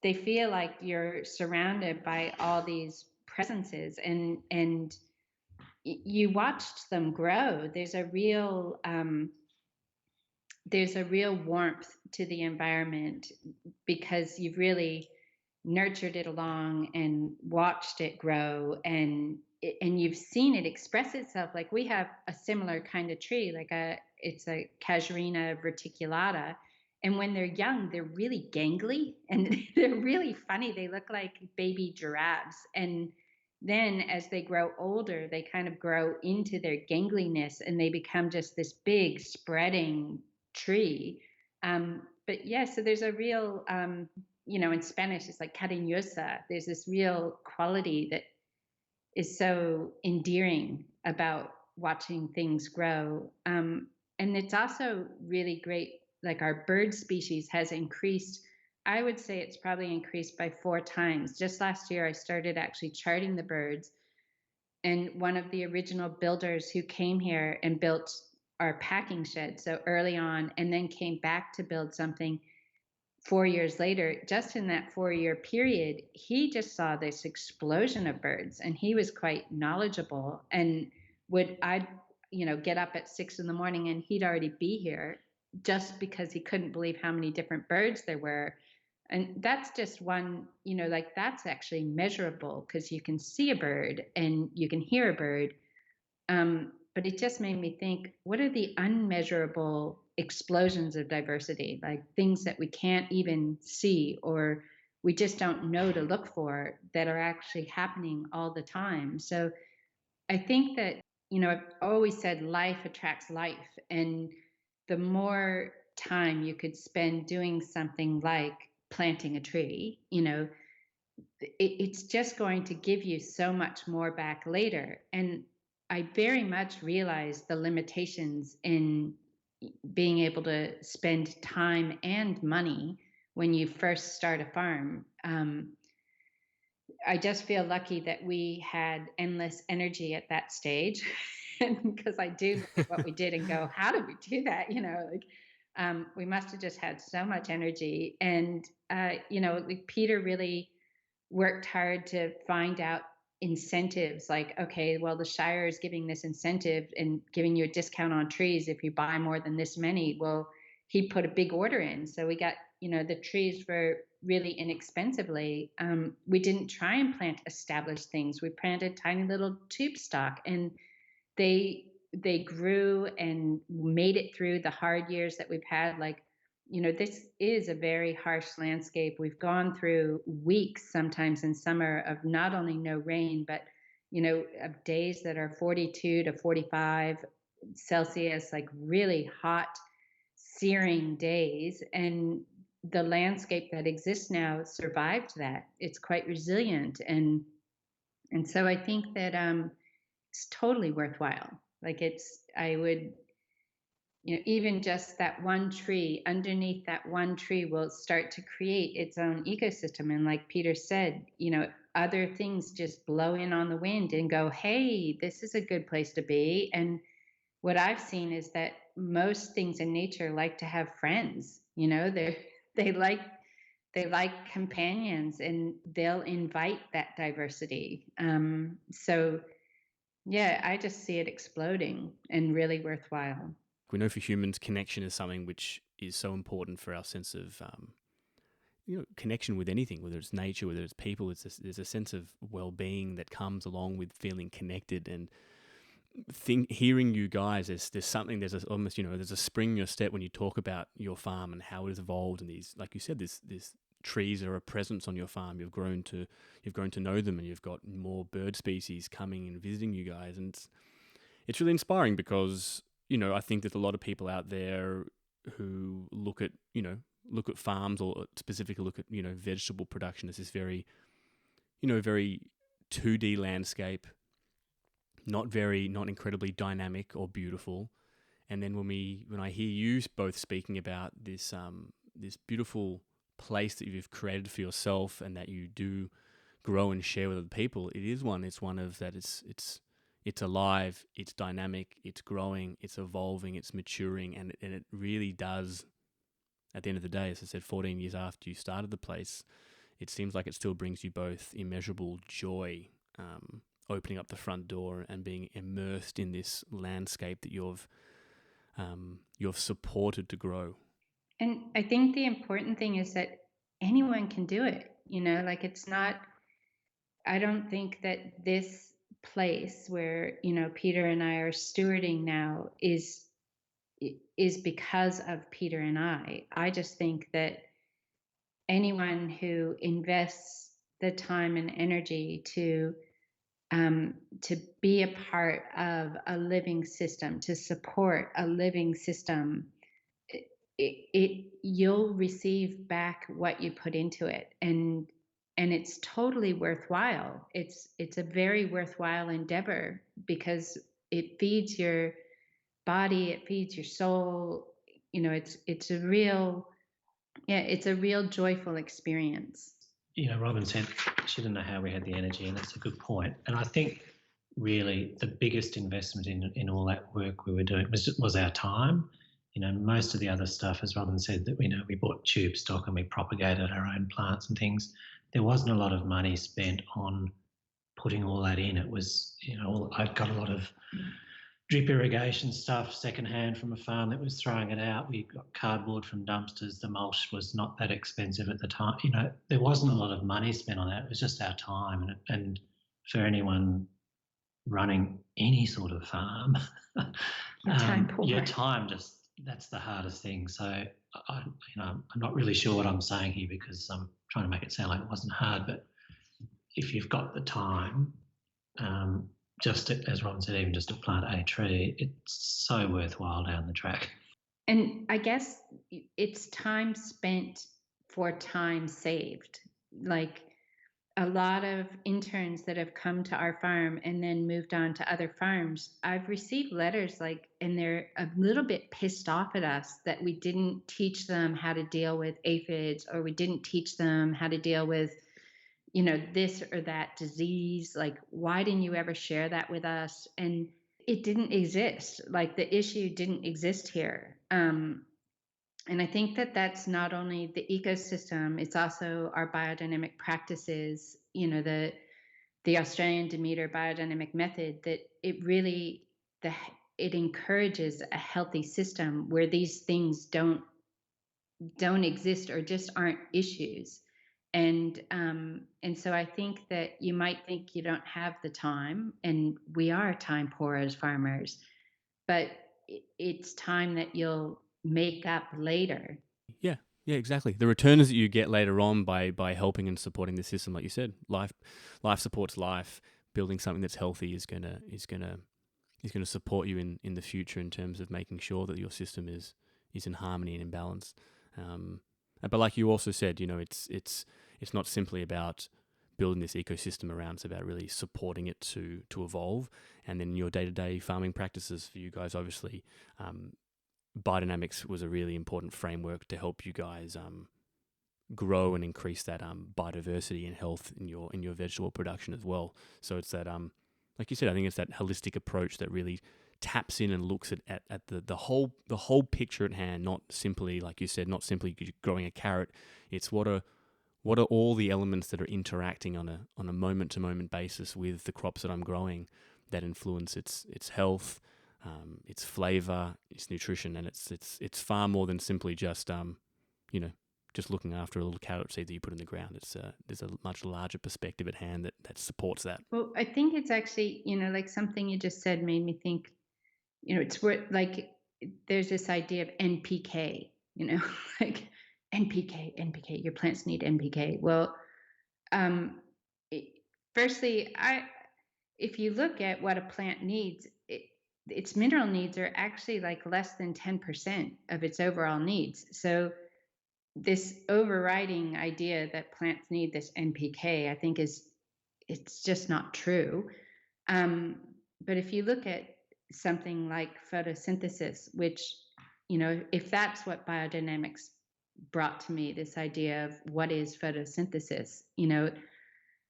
Speaker 3: feel like you're surrounded by all these presences, and you watched them grow. There's a real warmth to the environment because you've really nurtured it along and watched it grow, and you've seen it express itself. Like we have a similar kind of tree, it's a Casuarina verticulata, and when they're young they're really gangly and they're really funny. They look like baby giraffes, and then as they grow older they kind of grow into their gangliness and they become just this big spreading tree. But yeah, so there's a real in Spanish it's like cariñosa. There's this real quality that is so endearing about watching things grow. And it's also really great, like our bird species has increased. I would say it's probably increased by 4 times. Just last year I started actually charting the birds, and one of the original builders who came here and built our packing shed so early on and then came back to build something 4 years later, just in that 4-year period, he just saw this explosion of birds, and he was quite knowledgeable and I'd get up at 6 in the morning and he'd already be here just because he couldn't believe how many different birds there were. And that's just one, like that's actually measurable because you can see a bird and you can hear a bird. But it just made me think, what are the unmeasurable explosions of diversity, like things that we can't even see or we just don't know to look for, that are actually happening all the time? So I think that, I've always said life attracts life. And the more time you could spend doing something like planting a tree, it's just going to give you so much more back later. And I very much realize the limitations in being able to spend time and money when you first start a farm. I just feel lucky that we had endless energy at that stage, because I do look at what we did and go, how did we do that? We must have just had so much energy. And, like Peter really worked hard to find out incentives, like, okay, well, the Shire is giving this incentive and giving you a discount on trees if you buy more than this many. Well, he put a big order in. So we got, the trees for really inexpensively. We didn't try and plant established things. We planted tiny little tube stock, and they grew and made it through the hard years that we've had. Like, this is a very harsh landscape. We've gone through weeks sometimes in summer of not only no rain, but, of days that are 42 to 45 Celsius, like really hot, searing days. And the landscape that exists now survived that. It's quite resilient. And so I think that it's totally worthwhile. Like I would, even just that one tree, underneath that one tree will start to create its own ecosystem. And like Peter said, other things just blow in on the wind and go, hey, this is a good place to be. And what I've seen is that most things in nature like to have friends. They like companions, and they'll invite that diversity. So yeah, I just see it exploding and really worthwhile.
Speaker 1: We know for humans, connection is something which is so important for our sense of, connection with anything, whether it's nature, whether it's people. There's a sense of well-being that comes along with feeling connected. And hearing you guys, there's something, there's almost, there's a spring in your step when you talk about your farm and how it has evolved. And these, like you said, this trees are a presence on your farm. You've grown to know them, and you've got more bird species coming and visiting you guys. And it's really inspiring because, I think there's a lot of people out there who look at farms, or specifically look at, vegetable production as this very, very 2D landscape, not incredibly dynamic or beautiful. And then when I hear you both speaking about this this beautiful place that you've created for yourself and that you do grow and share with other people, it's one of that it's alive, it's dynamic, it's growing, it's evolving, it's maturing, and it really does. At the end of the day, as I said, 14 years after you started the place, it seems like it still brings you both immeasurable joy, opening up the front door and being immersed in this landscape that you've supported to grow.
Speaker 3: And I think the important thing is that anyone can do it. Like it's not, I don't think that this place where, Peter and I are stewarding now is because of Peter and I. I just think that anyone who invests the time and energy to be a part of a living system, to support a living system, you'll receive back what you put into it, and it's totally worthwhile. It's a very worthwhile endeavor because it feeds your body, it feeds your soul. It's a real joyful experience.
Speaker 4: Robin said she didn't know how we had the energy, and that's a good point. And I think really the biggest investment in all that work we were doing was our time. Most of the other stuff, as Robin said, that we bought tube stock and we propagated our own plants and things. There wasn't a lot of money spent on putting all that in. It was, I'd got a lot of drip irrigation stuff secondhand from a farm that was throwing it out. We got cardboard from dumpsters. The mulch was not that expensive at the time. There wasn't a lot of money spent on that. It was just our time. And for anyone running any sort of farm, your time just, that's the hardest thing. So I'm not really sure what I'm saying here because I'm trying to make it sound like it wasn't hard, but if you've got the time, just as Robin said, even just to plant a tree, it's so worthwhile down the track.
Speaker 3: And I guess it's time spent for time saved. Like a lot of interns that have come to our farm and then moved on to other farms, I've received letters and they're a little bit pissed off at us that we didn't teach them how to deal with aphids, or we didn't teach them how to deal with, this or that disease. Like, why didn't you ever share that with us? And it didn't exist. Like the issue didn't exist here. And I think that that's not only the ecosystem, it's also our biodynamic practices, the Australian Demeter biodynamic method, that it really, it encourages a healthy system where these things don't exist or just aren't issues. And so I think that you might think you don't have the time, and we are time poor as farmers, but it's time that you'll make up later.
Speaker 1: Yeah, exactly. The returns that you get later on by helping and supporting the system, like you said, life supports life. Building something that's healthy is gonna support you in the future in terms of making sure that your system is in harmony and in balance. But like you also said, it's not simply about building this ecosystem around. It's about really supporting it to evolve. And then your day-to-day farming practices for you guys, obviously, Biodynamics was a really important framework to help you guys grow and increase that biodiversity and health in your vegetable production as well. So it's that, like you said, I think it's that holistic approach that really taps in and looks at the whole picture at hand, not simply, like you said, not simply growing a carrot. It's what are all the elements that are interacting on a moment to moment basis with the crops that I'm growing that influence its health, its flavor, its nutrition, and it's far more than simply just just looking after a little carrot seed that you put in the ground. There's a much larger perspective at hand that supports that.
Speaker 3: Well, I think it's actually, like something you just said made me think, it's like there's this idea of NPK, like NPK, your plants need NPK. Well, firstly, if you look at what a plant needs, its mineral needs are actually like less than 10% of its overall needs. So this overriding idea that plants need this NPK, I think it's just not true. But if you look at something like photosynthesis, which, if that's what biodynamics brought to me, this idea of what is photosynthesis,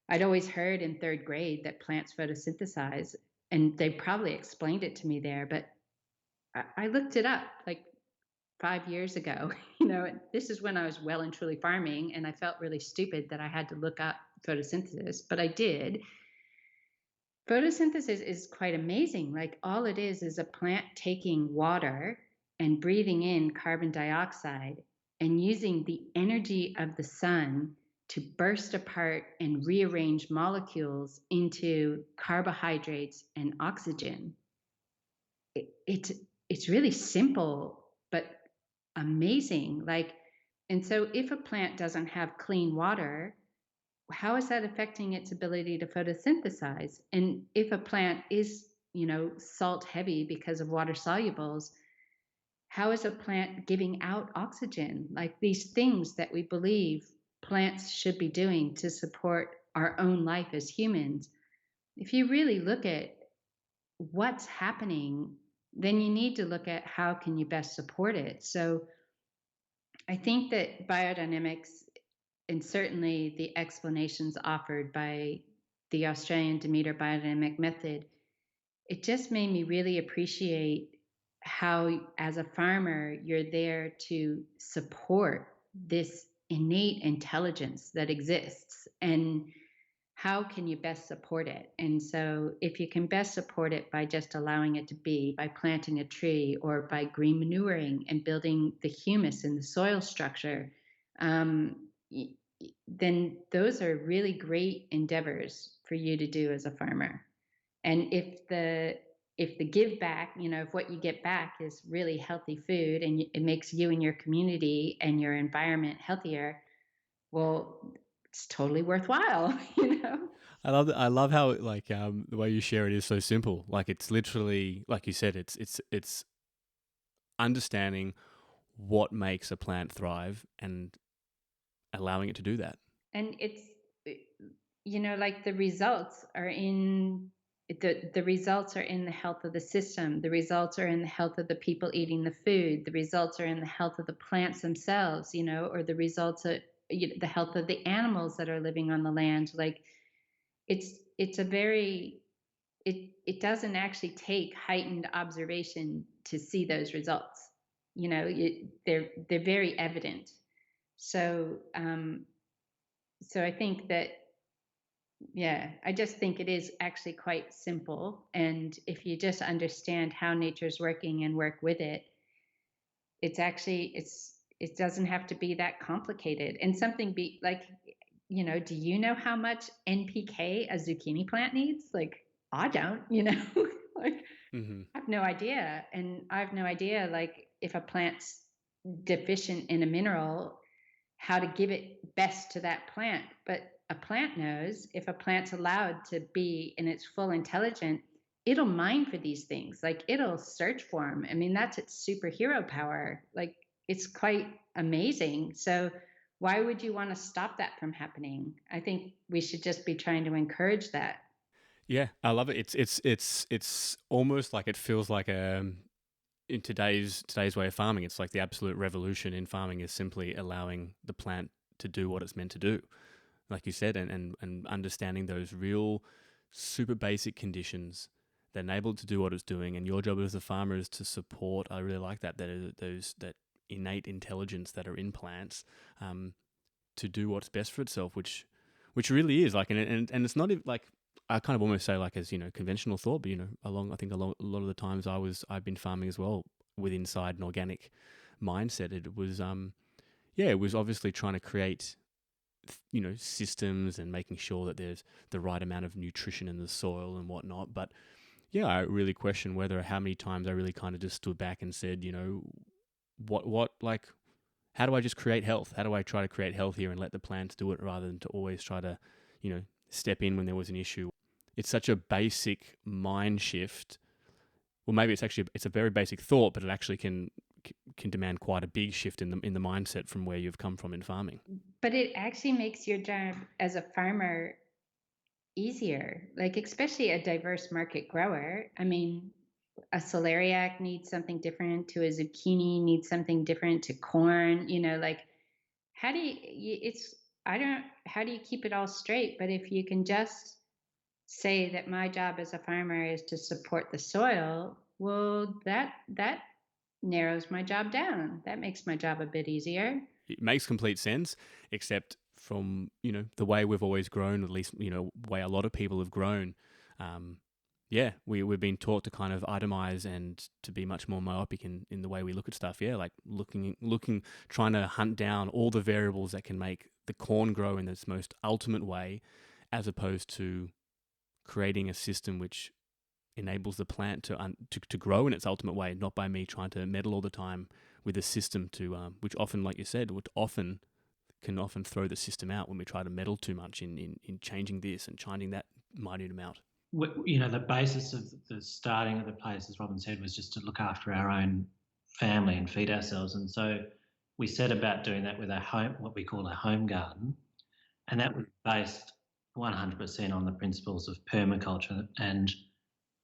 Speaker 3: I'd always heard in third grade that plants photosynthesize, and they probably explained it to me there, but I looked it up like 5 years ago. This is when I was well and truly farming, and I felt really stupid that I had to look up photosynthesis, but I did. Photosynthesis is quite amazing. Like, all it is a plant taking water and breathing in carbon dioxide and using the energy of the sun to burst apart and rearrange molecules into carbohydrates and oxygen. It's really simple, but amazing. And so if a plant doesn't have clean water, how is that affecting its ability to photosynthesize? And if a plant is, salt heavy because of water solubles, how is a plant giving out oxygen? Like, these things that we believe plants should be doing to support our own life as humans. If you really look at what's happening, then you need to look at how can you best support it. So I think that biodynamics, and certainly the explanations offered by the Australian Demeter biodynamic method, it just made me really appreciate how, as a farmer, you're there to support this innate intelligence that exists, and how can you best support it? And so if you can best support it by just allowing it to be, by planting a tree, or by green manuring and building the humus in the soil structure, then those are really great endeavors for you to do as a farmer. And if the give back, if what you get back is really healthy food, and it makes you and your community and your environment healthier, well, it's totally worthwhile.
Speaker 1: I love how the way you share it is so simple. Like, it's literally, like you said, it's understanding what makes a plant thrive and allowing it to do that.
Speaker 3: And it's, like, the results are in the results are in the health of the system. The results are in the health of the people eating the food. The results are in the health of the plants themselves, or the results of the health of the animals that are living on the land. Like, it's a very, it doesn't actually take heightened observation to see those results. They're very evident. So so I think that, yeah, I just think it is actually quite simple. And if you just understand how nature's working and work with it, it doesn't have to be that complicated. And something be like, do you know how much NPK a zucchini plant needs? Like, I don't, like,
Speaker 1: Mm-hmm.
Speaker 3: I have no idea. And I have no idea, like, if a plant's deficient in a mineral, how to give it best to that plant. But a plant knows, if a plant's allowed to be in its full intelligence, it'll mine for these things. Like, it'll search for them. I mean, that's its superhero power. Like, it's quite amazing. So why would you want to stop that from happening? I think we should just be trying to encourage that.
Speaker 1: Yeah, I love it. It's almost like, it feels like in today's way of farming, it's like the absolute revolution in farming is simply allowing the plant to do what it's meant to do, like you said, and understanding those real super basic conditions that enable it to do what it's doing. And your job as a farmer is to support. I really like that that innate intelligence that are in plants, to do what's best for itself, which really is like, and it's not like, I kind of almost say, like, as conventional thought, but a lot of the times I've been farming as well with inside an organic mindset. It was it was obviously trying to create systems and making sure that there's the right amount of nutrition in the soil and whatnot. But yeah, I really question how many times I really kind of just stood back and said, what like, how do I just create health? How do I try to create health here and let the plants do it, rather than to always try to step in when there was an issue? It's such a basic mind shift. Well, maybe it's a very basic thought, but it actually can demand quite a big shift in the mindset from where you've come from in farming.
Speaker 3: But it actually makes your job as a farmer easier, like, especially a diverse market grower. I mean, a celeriac needs something different to a zucchini needs something different to corn, like how do how do you keep it all straight? But if you can just say that my job as a farmer is to support the soil, well, that narrows my job down. That makes my job a bit easier.
Speaker 1: It makes complete sense, except from, the way we've always grown, at least, way a lot of people have grown. We've been taught to kind of itemize and to be much more myopic in the way we look at stuff. Yeah, like looking, trying to hunt down all the variables that can make the corn grow in its most ultimate way, as opposed to creating a system which enables the plant to grow in its ultimate way, not by me trying to meddle all the time with a system which often, like you said, can often throw the system out when we try to meddle too much in changing this and changing that minute amount.
Speaker 4: The basis of the starting of the place, as Robin said, was just to look after our own family and feed ourselves. And so we set about doing that with what we call a home garden. And that was based 100% on the principles of permaculture. And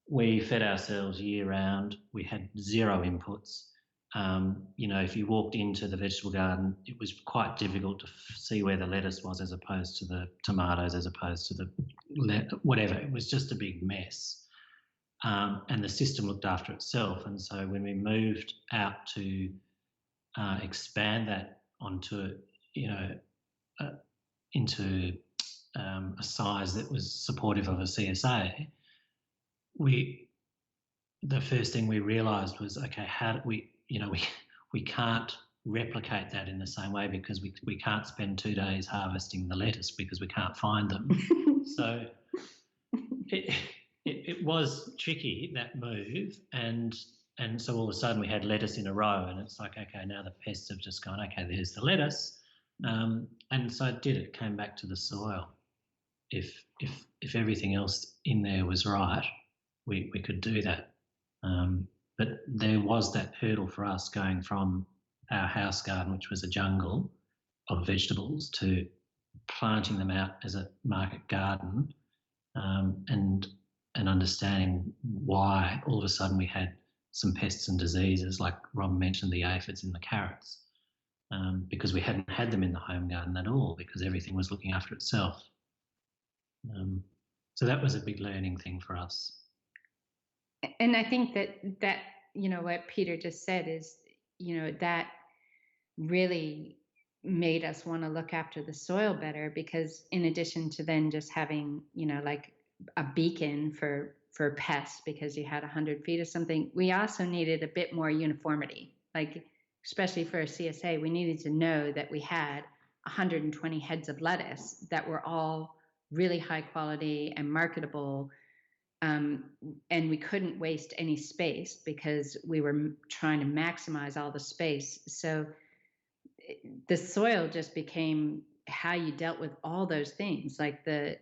Speaker 4: we fed ourselves year round. We had zero inputs. If you walked into the vegetable garden, it was quite difficult to see where the lettuce was as opposed to the tomatoes, as opposed to the whatever. It was just a big mess. And the system looked after itself. And so when we moved out to expand that onto, into a size that was supportive of a CSA, the first thing we realised was, okay, how do we can't replicate that in the same way, because we can't spend 2 days harvesting the lettuce because we can't find them. So it was tricky, that move, and so all of a sudden we had lettuce in a row, and it's like, okay, now the pests have just gone, okay, there's the lettuce, and so it came back to the soil. If everything else in there was right, we could do that. But there was that hurdle for us going from our house garden, which was a jungle of vegetables, to planting them out as a market garden, and understanding why all of a sudden we had some pests and diseases, like Rob mentioned, the aphids in the carrots, because we hadn't had them in the home garden at all, because everything was looking after itself. So that was a big learning thing for us.
Speaker 3: And I think that what Peter just said is, that really made us want to look after the soil better, because in addition to then just having, like a beacon for pests because you had 100 feet or something, we also needed a bit more uniformity. Like, especially for a CSA, we needed to know that we had 120 heads of lettuce that were all really high quality and marketable. And we couldn't waste any space because we were trying to maximize all the space. So the soil just became how you dealt with all those things. Like the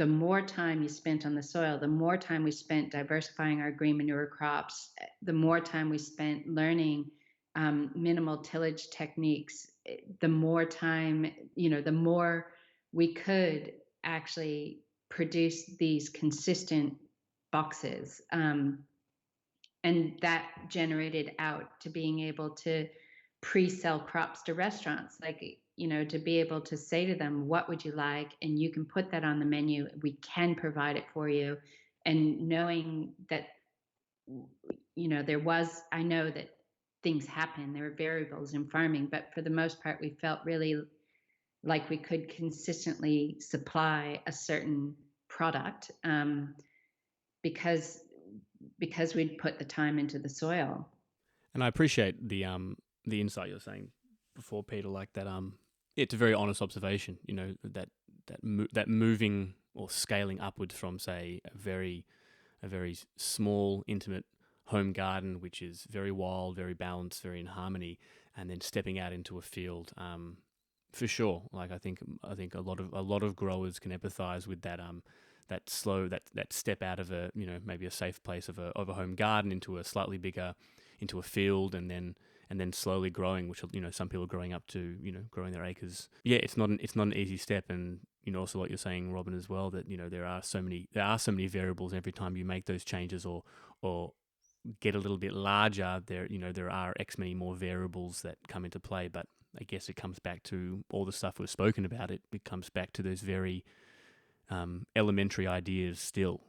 Speaker 3: more time you spent on the soil, the more time we spent diversifying our green manure crops, the more time we spent learning minimal tillage techniques, the more time, the more we could actually produce these consistent boxes. And that generated out to being able to pre-sell crops to restaurants, like, to be able to say to them, what would you like? And you can put that on the menu. We can provide it for you. And knowing that, I know that things happen, there are variables in farming, but for the most part, we felt really like we could consistently supply a certain product, because we'd put the time into the soil.
Speaker 1: And I appreciate the insight you're saying before, Peter, like that. It's a very honest observation. That moving or scaling upwards from, say, a very small, intimate home garden, which is very wild, very balanced, very in harmony, and then stepping out into a field. For sure, like I think a lot of growers can empathise with that. That step out of a maybe a safe place of a home garden into a slightly bigger, into a field, and then slowly growing, which some people are growing up to growing their acres. Yeah, it's not an easy step, and also what you're saying, Robin, as well, that there are so many variables every time you make those changes or get a little bit larger, there are X many more variables that come into play. But I guess it comes back to all the stuff we've spoken about. It comes back to those very elementary ideas still.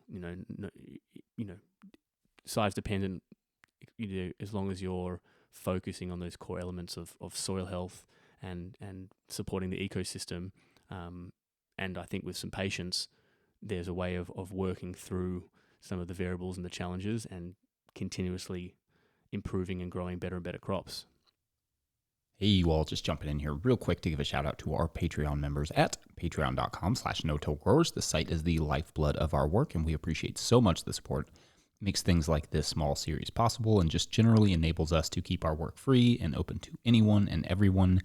Speaker 1: Size dependent. As long as you're focusing on those core elements of soil health and supporting the ecosystem, and I think with some patience, there's a way of working through some of the variables and the challenges and continuously improving and growing better and better crops.
Speaker 5: Hey, you all, just jumping in here real quick to give a shout out to our Patreon members at patreon.com/no-till-growers. The site is the lifeblood of our work, and we appreciate so much the support. It makes things like this small series possible and just generally enables us to keep our work free and open to anyone and everyone.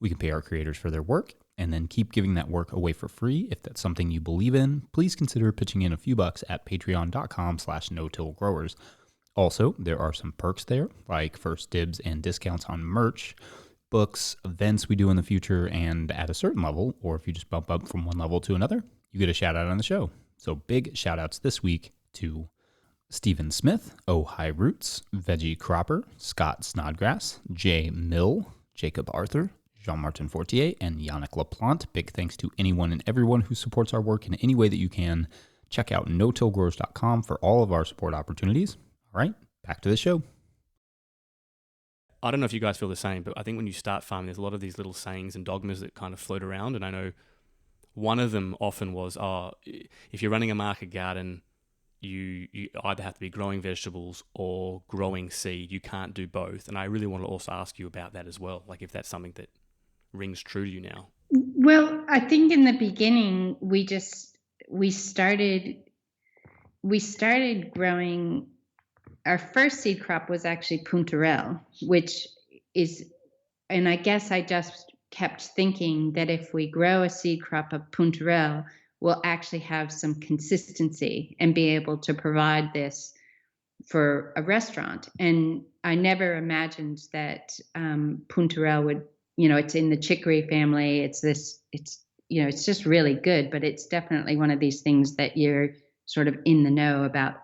Speaker 5: We can pay our creators for their work and then keep giving that work away for free. If that's something you believe in, please consider pitching in a few bucks at patreon.com/no-till-growers. Also, there are some perks there, like first dibs and discounts on merch, books, events we do in the future, and at a certain level, or if you just bump up from one level to another, you get a shout out on the show. So big shout outs this week to Stephen Smith, Oh High Roots, Veggie Cropper, Scott Snodgrass, Jay Mill, Jacob Arthur, Jean-Martin Fortier, and Yannick Laplante. Big thanks to anyone and everyone who supports our work in any way that you can. Check out no-tillgrowers.com for all of our support opportunities. All right, back to the show.
Speaker 1: I don't know if you guys feel the same, but I think when you start farming, there's a lot of these little sayings and dogmas that kind of float around. And I know one of them often was, if you're running a market garden, you either have to be growing vegetables or growing seed. You can't do both. And I really want to also ask you about that as well, like if that's something that rings true to you now.
Speaker 3: Well, I think in the beginning, we started growing. Our first seed crop was actually puntarelle, which is, and I guess I just kept thinking that if we grow a seed crop of puntarelle, we'll actually have some consistency and be able to provide this for a restaurant. And I never imagined that puntarelle would, it's in the chicory family. It's just really good, but it's definitely one of these things that you're sort of in the know about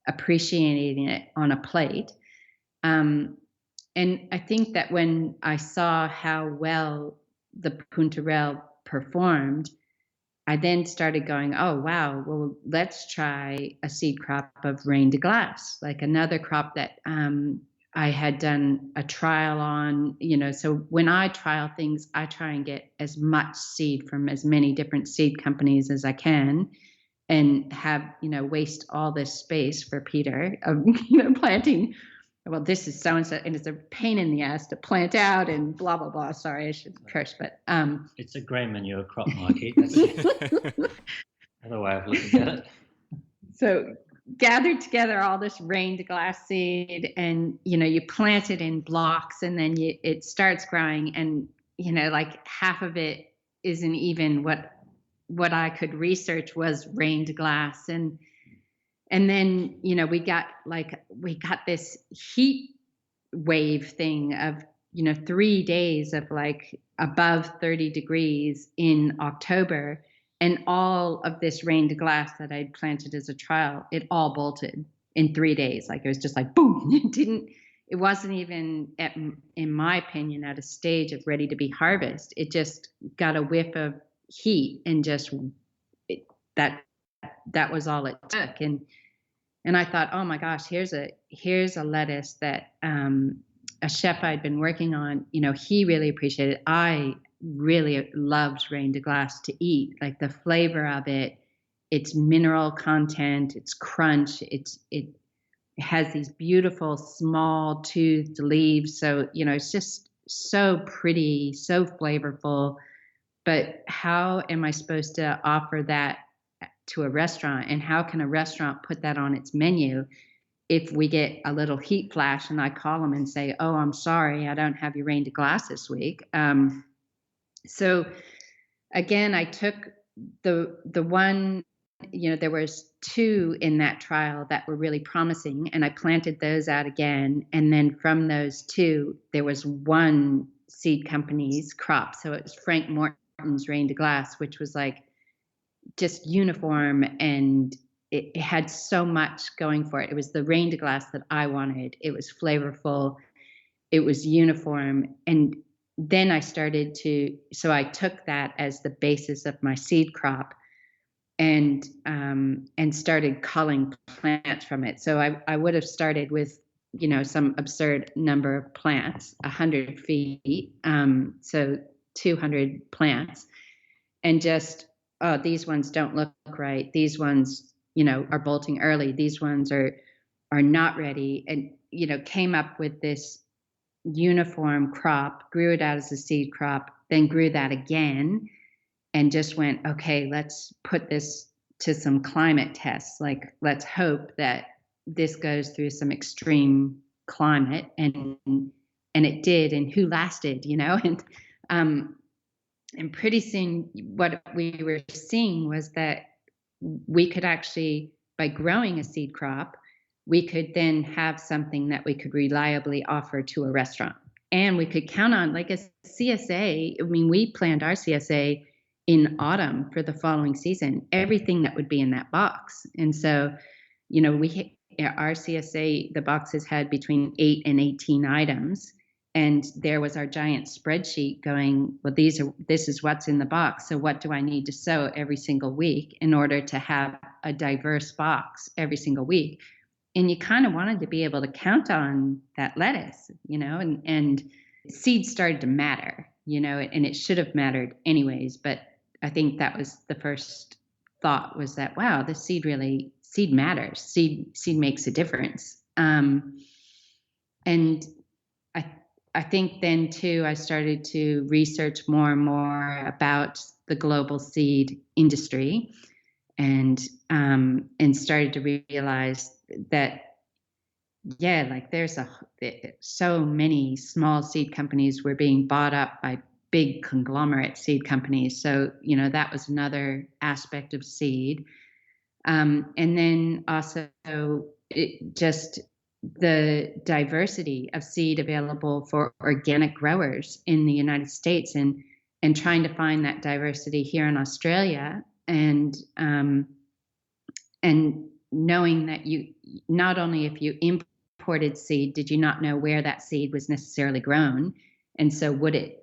Speaker 3: appreciating it on a plate. And I think that when I saw how well the puntarelle performed, I then started going, oh, wow, well, let's try a seed crop of rain de glace, like another crop that I had done a trial on. So when I trial things, I try and get as much seed from as many different seed companies as I can, and have, waste all this space for Peter of, planting. Well, this is so-and-so, and it's a pain in the ass to plant out and blah, blah, blah. Sorry, I should curse, but.
Speaker 4: It's a grey manure crop, Mikey. That's another way of looking at it.
Speaker 3: So gathered together all this rain de glace seed, and, you plant it in blocks, and then it starts growing, and, like half of it isn't even what I could research was rain de glace. And then, we got this heat wave thing of, 3 days of like above 30 degrees in October, and all of this rain de glace that I'd planted as a trial, it all bolted in 3 days. Like it was just like, boom. It wasn't even in my opinion, at a stage of ready to be harvest. It just got a whiff of heat and just that was all it took. And I thought, oh my gosh, here's a lettuce that a chef I'd been working on, he really appreciated. I really loved rain de glace to eat, like the flavor of it, its mineral content, its crunch, it has these beautiful small toothed leaves. So, it's just so pretty, so flavorful. But how am I supposed to offer that to a restaurant? And how can a restaurant put that on its menu if we get a little heat flash and I call them and say, oh, I'm sorry, I don't have your rain de glace this week. So again, I took the one, there was 2 in that trial that were really promising, and I planted those out again. And then from those 2, there was one seed company's crop. So it was Frank Morton's rain de glace, which was like just uniform and it had so much going for it. It was the rain to glass that I wanted. It was flavorful. It was uniform. And then I took that as the basis of my seed crop and started culling plants from it. So I would have started with, some absurd number of plants, 100 feet, so 200 plants, and just, oh, these ones don't look right. These ones, are bolting early. These ones are not ready. And, came up with this uniform crop, grew it out as a seed crop, then grew that again, and just went, okay, let's put this to some climate tests. Like, let's hope that this goes through some extreme climate, and it did, and who lasted, and pretty soon what we were seeing was that we could actually, by growing a seed crop, we could then have something that we could reliably offer to a restaurant. And we could count on, like a CSA. I mean, we planned our CSA in autumn for the following season, everything that would be in that box. And so, our CSA, the boxes had between 8 and 18 items. And there was our giant spreadsheet going, well, this is what's in the box. So what do I need to sow every single week in order to have a diverse box every single week? And you kind of wanted to be able to count on that lettuce, and seeds started to matter, and it should have mattered anyways. But I think that was the first thought, was that, wow, this seed matters. Seed makes a difference. And I think then too, I started to research more and more about the global seed industry, and started to realize that, like there's so many small seed companies were being bought up by big conglomerate seed companies. So, that was another aspect of seed. And then also just the diversity of seed available for organic growers in the United States, and trying to find that diversity here in Australia, and knowing that you not only, if you imported seed, did you not know where that seed was necessarily grown, and so would it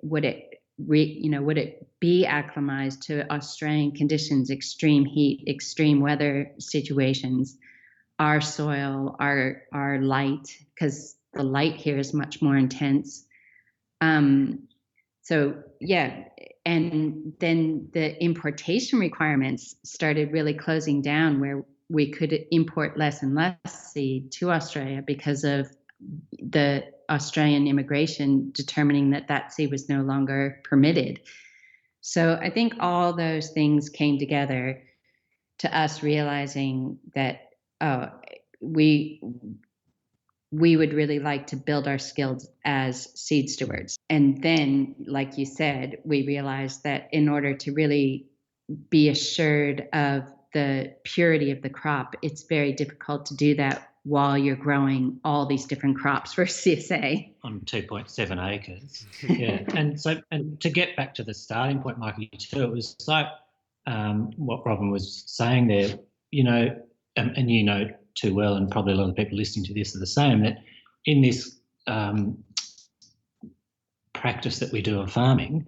Speaker 3: be acclimatized to Australian conditions, extreme heat, extreme weather situations, our soil, our light, because the light here is much more intense. So yeah, and then the importation requirements started really closing down, where we could import less and less seed to Australia because of the Australian immigration determining that seed was no longer permitted. So I think all those things came together to us realizing that, we would really like to build our skills as seed stewards. And then, like you said, we realized that in order to really be assured of the purity of the crop, it's very difficult to do that while you're growing all these different crops for CSA.
Speaker 4: On 2.7 acres. Yeah. and to get back to the starting point, Mikey, too, it was like what Robin was saying there, and too well, and probably a lot of people listening to this are the same, that in this practice that we do of farming,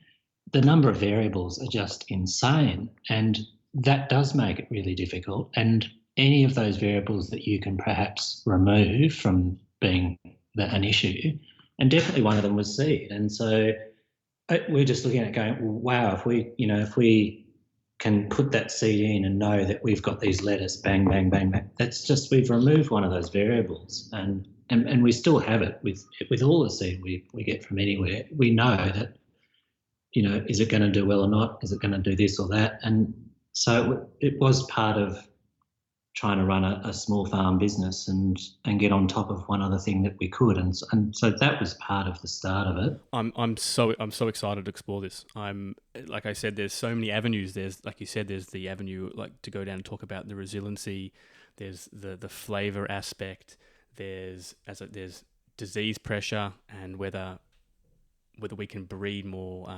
Speaker 4: the number of variables are just insane, and that does make it really difficult. And any of those variables that you can perhaps remove from being an issue, and definitely one of them was seed. And so we're just looking at it going, wow, if we can put that seed in and know that we've got these lettuce, bang, bang, bang, bang, that's just, we've removed one of those variables, and we still have it with all the seed we get from anywhere. We know that, is it going to do well or not? Is it going to do this or that? And so it was part of trying to run a small farm business and get on top of one other thing that we could, and so that was part of the start of it.
Speaker 1: I'm so excited to explore this. Like I said, there's so many avenues. There's, like you said, there's the avenue like to go down and talk about the resiliency. There's the flavor aspect. There's disease pressure, and whether we can breed more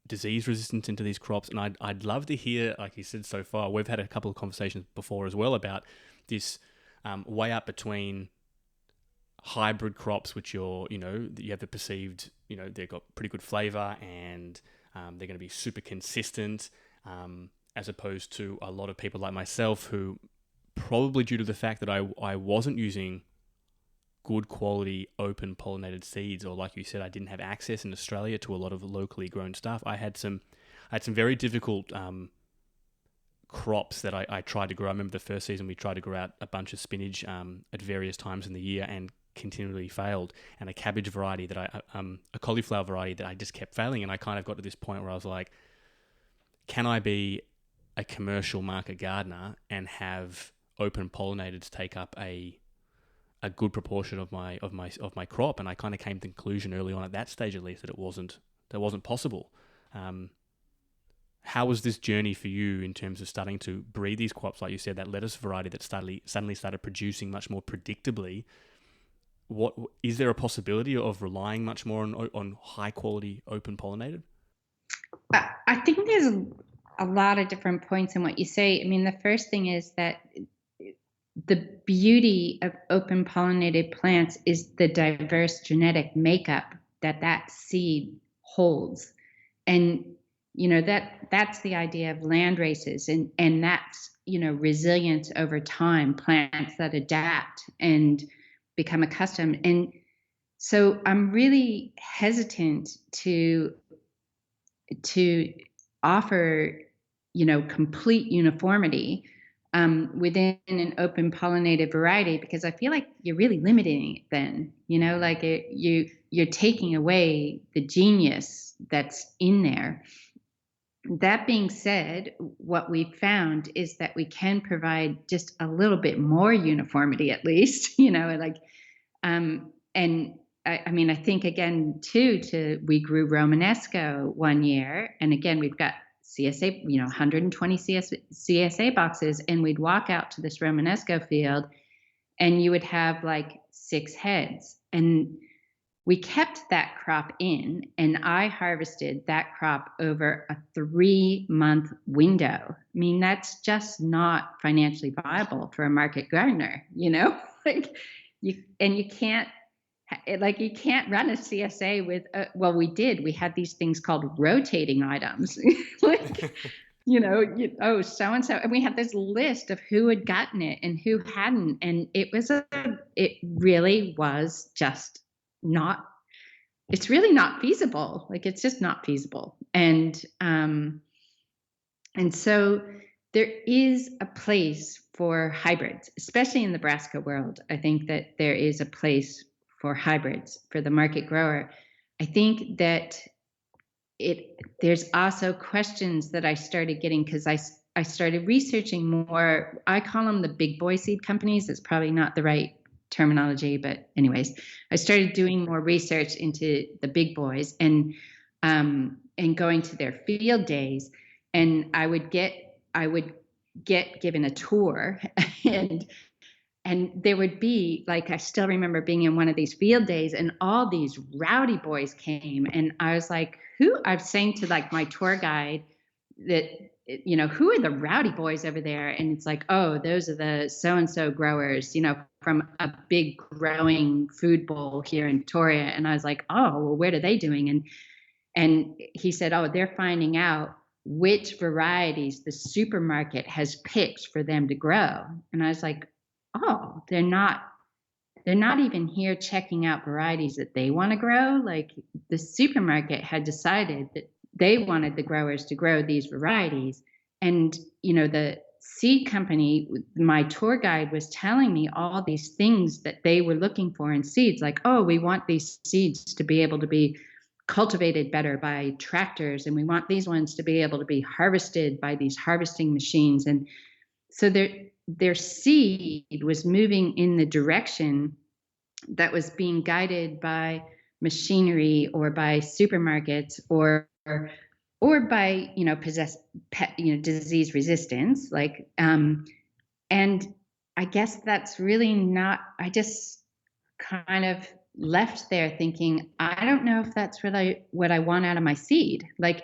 Speaker 1: disease resistance into these crops. And I'd love to hear, like you said so far, we've had a couple of conversations before as well about this way up between hybrid crops, which you have the perceived, they've got pretty good flavor and they're going to be super consistent, as opposed to a lot of people like myself who, probably due to the fact that I wasn't using good quality open pollinated seeds, or like you said, I didn't have access in Australia to a lot of locally grown stuff. I had some very difficult crops that I tried to grow. I remember the first season we tried to grow out a bunch of spinach at various times in the year and continually failed, and a cabbage variety that a cauliflower variety that I just kept failing. And I kind of got to this point where I was like, can I be a commercial market gardener and have open pollinators take up a good proportion of my crop? And I kind of came to the conclusion early on, at that stage at least, that it wasn't possible. How was this journey for you in terms of starting to breed these crops, like you said, that lettuce variety that suddenly started producing much more predictably? What is there a possibility of relying much more on high quality open pollinated?
Speaker 3: I think there's a lot of different points in what you say. I mean, the first thing is that the beauty of open pollinated plants is the diverse genetic makeup that seed holds. And, that's the idea of land races, and that's, resilience over time, plants that adapt and become accustomed. And so I'm really hesitant to offer, complete uniformity within an open pollinated variety, because I feel like you're really limiting it then, like you're taking away the genius that's in there. That being said, what we've found is that we can provide just a little bit more uniformity, at least, and I think again too, we grew Romanesco one year, and again we've got CSA, 120 CSA boxes, and we'd walk out to this Romanesco field, and you would have like 6 heads, and we kept that crop in, and I harvested that crop over a 3-month window. I mean, that's just not financially viable for a market gardener, like you can't run a CSA with, we had these things called rotating items, like, so-and-so. And we had this list of who had gotten it and who hadn't. And it really was just it's really not feasible. Like, it's just not feasible. And so there is a place for hybrids, especially in the brassica world. I think that there is a place for hybrids for the market grower. I think that there's also questions that I started getting, because I started researching more. I call them the big boy seed companies. It's probably not the right terminology, but anyways, I started doing more research into the big boys and going to their field days, and I would get given a tour, and there would be, like, I still remember being in one of these field days, and all these rowdy boys came, and I was like, I was saying to like my tour guide that, who are the rowdy boys over there? And it's like, oh, those are the so-and-so growers, from a big growing food bowl here in Victoria. And I was like, oh, well, what are they doing? And he said, oh, they're finding out which varieties the supermarket has picked for them to grow. And I was like, oh, they're not even here checking out varieties that they want to grow. Like, the supermarket had decided that they wanted the growers to grow these varieties. And, the seed company, my tour guide was telling me all these things that they were looking for in seeds. Like, oh, we want these seeds to be able to be cultivated better by tractors, and we want these ones to be able to be harvested by these harvesting machines. And so their seed was moving in the direction that was being guided by machinery or by supermarkets or by disease resistance, like and I guess that's really not. I just kind of left there thinking, I don't know if that's really what I want out of my seed. Like,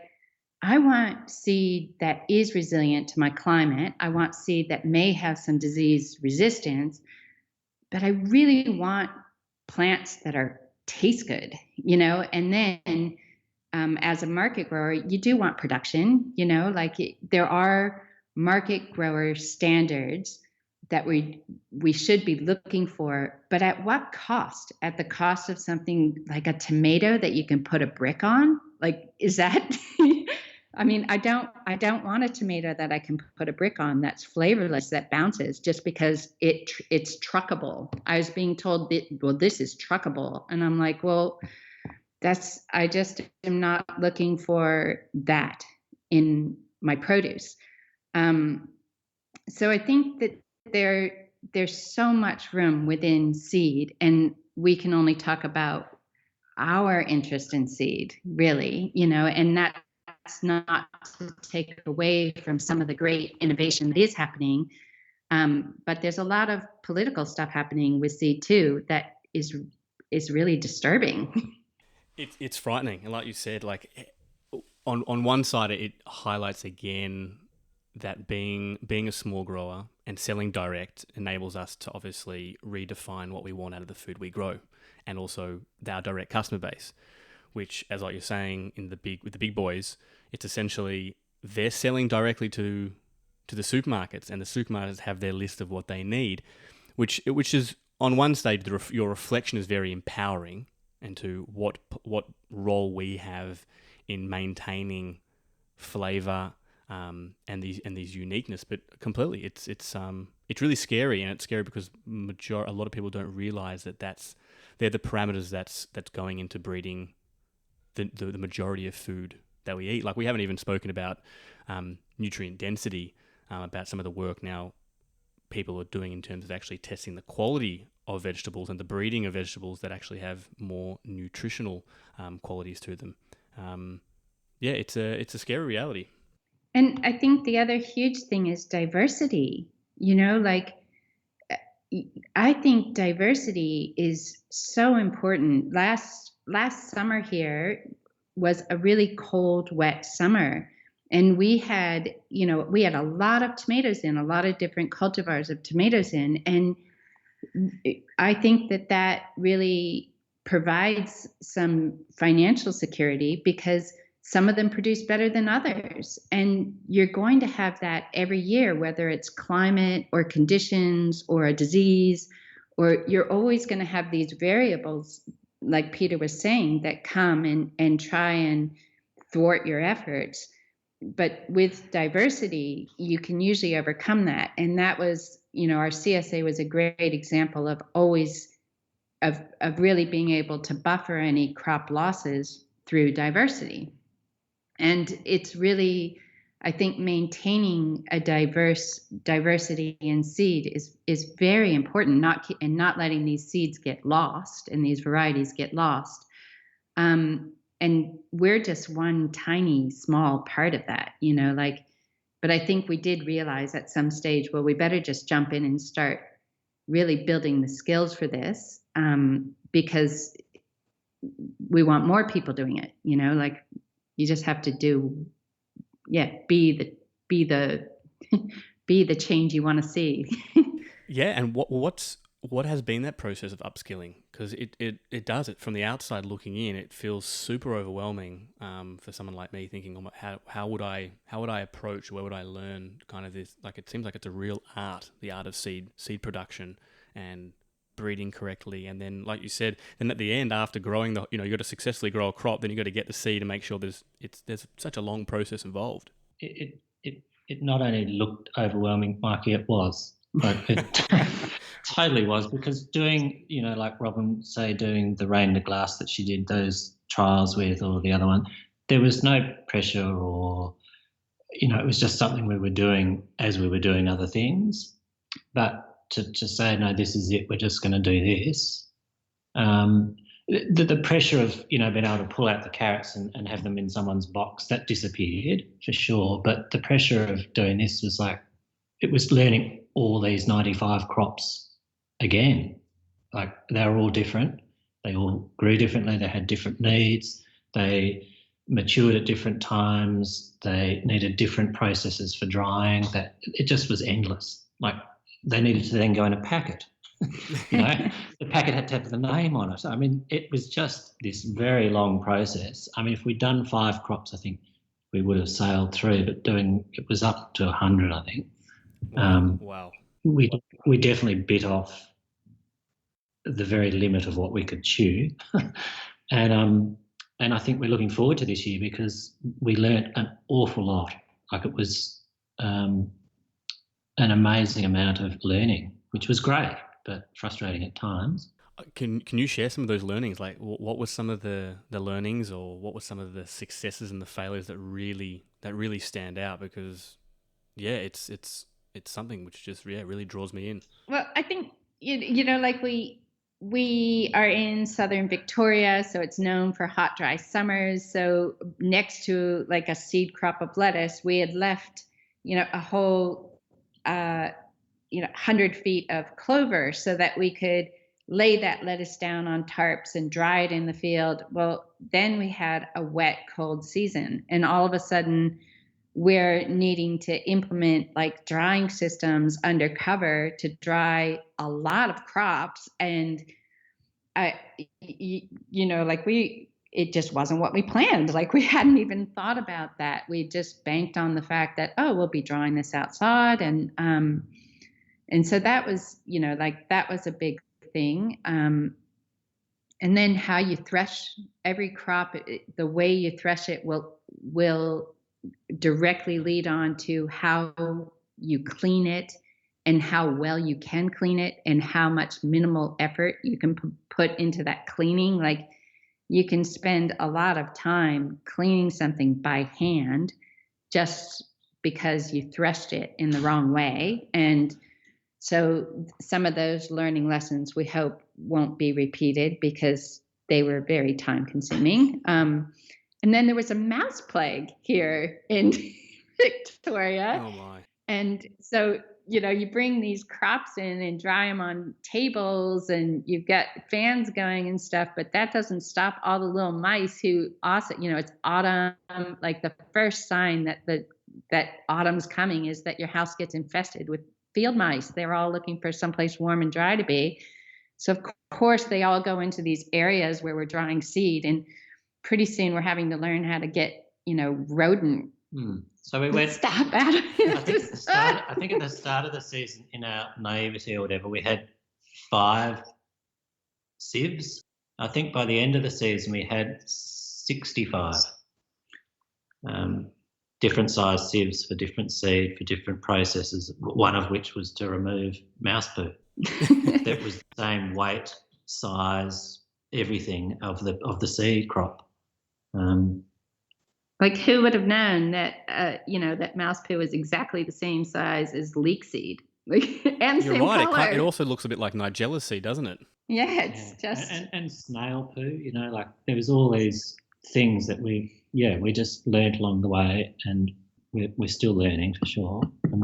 Speaker 3: I want seed that is resilient to my climate. I want seed that may have some disease resistance, but I really want plants that taste good, and then as a market grower, you do want production, there are market grower standards that we should be looking for, but at what cost? At the cost of something like a tomato that you can put a brick on? Like, is that I mean, I don't want a tomato that I can put a brick on that's flavorless, that bounces, just because it's truckable. I was being told that, well, this is truckable, and I'm like, well, I just am not looking for that in my produce. So I think that there's so much room within seed, and we can only talk about our interest in seed, really, and that's not to take away from some of the great innovation that is happening. But there's a lot of political stuff happening with seed too that is really disturbing.
Speaker 1: It's frightening, and like you said, like on one side, it highlights again that being a small grower and selling direct enables us to obviously redefine what we want out of the food we grow, and also our direct customer base, which, as like you're saying, with the big boys, it's essentially they're selling directly to the supermarkets, and the supermarkets have their list of what they need, which is on one stage your reflection is very empowering into what role we have in maintaining flavor and these uniqueness, but completely it's really scary, and it's scary because a lot of people don't realize that they're the parameters that's going into breeding the majority of food that we eat. Like, we haven't even spoken about nutrient density, about some of the work now people are doing in terms of actually testing the quality of vegetables and the breeding of vegetables that actually have more nutritional qualities to them. It's a scary reality.
Speaker 3: And I think the other huge thing is diversity. I think diversity is so important. Last summer here was a really cold, wet summer. And we had a lot of tomatoes in, a lot of different cultivars of tomatoes in. And I think that really provides some financial security, because some of them produce better than others. And you're going to have that every year, whether it's climate or conditions or a disease, or you're always going to have these variables, like Peter was saying, that come and try and thwart your efforts. But with diversity, you can usually overcome that. And that was, our CSA was a great example of really being able to buffer any crop losses through diversity. And it's really, I think, maintaining a diversity in seed is very important, not letting these seeds get lost and these varieties get lost. And we're just one tiny, small part of that, but I think we did realize at some stage, well, we better just jump in and start really building the skills for this, because we want more people doing it, you just have to be the change you want to see.
Speaker 1: Yeah. And what has been that process of upskilling? Because it does it from the outside looking in. It feels super overwhelming for someone like me, thinking, how would I approach, where would I learn kind of this? Like, it seems like it's a real art, the art of seed production and breeding correctly. And then, like you said, then at the end, after growing you got to successfully grow a crop, then you got to get the seed and make sure there's such a long process involved.
Speaker 4: It not only looked overwhelming, Mikey, it was. Like, it totally was, because doing, like Robin say, doing the rain in the glass that she did those trials with, or the other one, there was no pressure, or, it was just something we were doing as we were doing other things. But to say, no, this is it, we're just going to do this. The pressure of, being able to pull out the carrots and have them in someone's box, that disappeared for sure. But the pressure of doing this was like, it was learning all these 95 crops again. Like, they were all different. They all grew differently. They had different needs. They matured at different times. They needed different processes for drying. That it just was endless. Like they needed to then go in a packet. The packet had to have the name on it. I mean, it was just this very long process. I mean, if we'd done 5 crops, I think we would have sailed through. But it was up to 100, I think.
Speaker 1: Wow.
Speaker 4: We definitely bit off the very limit of what we could chew, and I think we're looking forward to this year because we learnt an awful lot. Like it was an amazing amount of learning, which was great, but frustrating at times.
Speaker 1: Can you share some of those learnings? Like, what were some of the learnings, or what were some of the successes and the failures that really stand out? Because it's something which just really draws me in.
Speaker 3: Well, I think like we are in southern Victoria, so it's known for hot, dry summers. So next to like a seed crop of lettuce, we had left a whole 100 feet of clover so that we could lay that lettuce down on tarps and dry it in the field. Well, then we had a wet, cold season, and all of a sudden we're needing to implement like drying systems under cover to dry a lot of crops. And it just wasn't what we planned. Like we hadn't even thought about that. We just banked on the fact that, we'll be drying this outside. And so that was, that was a big thing. And then how you thresh every crop, the way you thresh it will directly lead on to how you clean it and how well you can clean it and how much minimal effort you can put into that cleaning. Like you can spend a lot of time cleaning something by hand just because you threshed it in the wrong way. And so some of those learning lessons we hope won't be repeated because they were very time consuming. And then there was a mouse plague here in Victoria.
Speaker 1: Oh my.
Speaker 3: And so, you bring these crops in and dry them on tables and you've got fans going and stuff, but that doesn't stop all the little mice who also, it's autumn. Like the first sign that autumn's coming is that your house gets infested with field mice. They're all looking for someplace warm and dry to be. So of course they all go into these areas where we're drying seed, and pretty soon we're having to learn how to get, rodent.
Speaker 4: So we went.
Speaker 3: Stop, Adam.
Speaker 4: I think at the start of the season, in our naivety or whatever, we had 5 sieves. I think by the end of the season we had 65 different size sieves for different seed, for different processes. One of which was to remove mouse poo. That was the same weight, size, everything of the seed crop.
Speaker 3: Like who would have known that that mouse poo is exactly the same size as leek seed, like, and
Speaker 1: You're
Speaker 3: same
Speaker 1: right.
Speaker 3: color.
Speaker 1: It also looks a bit like Nigella seed, doesn't it?
Speaker 3: Yeah, it's just
Speaker 4: and snail poo. Like there was all these things that we just learned along the way, and we're still learning for sure, and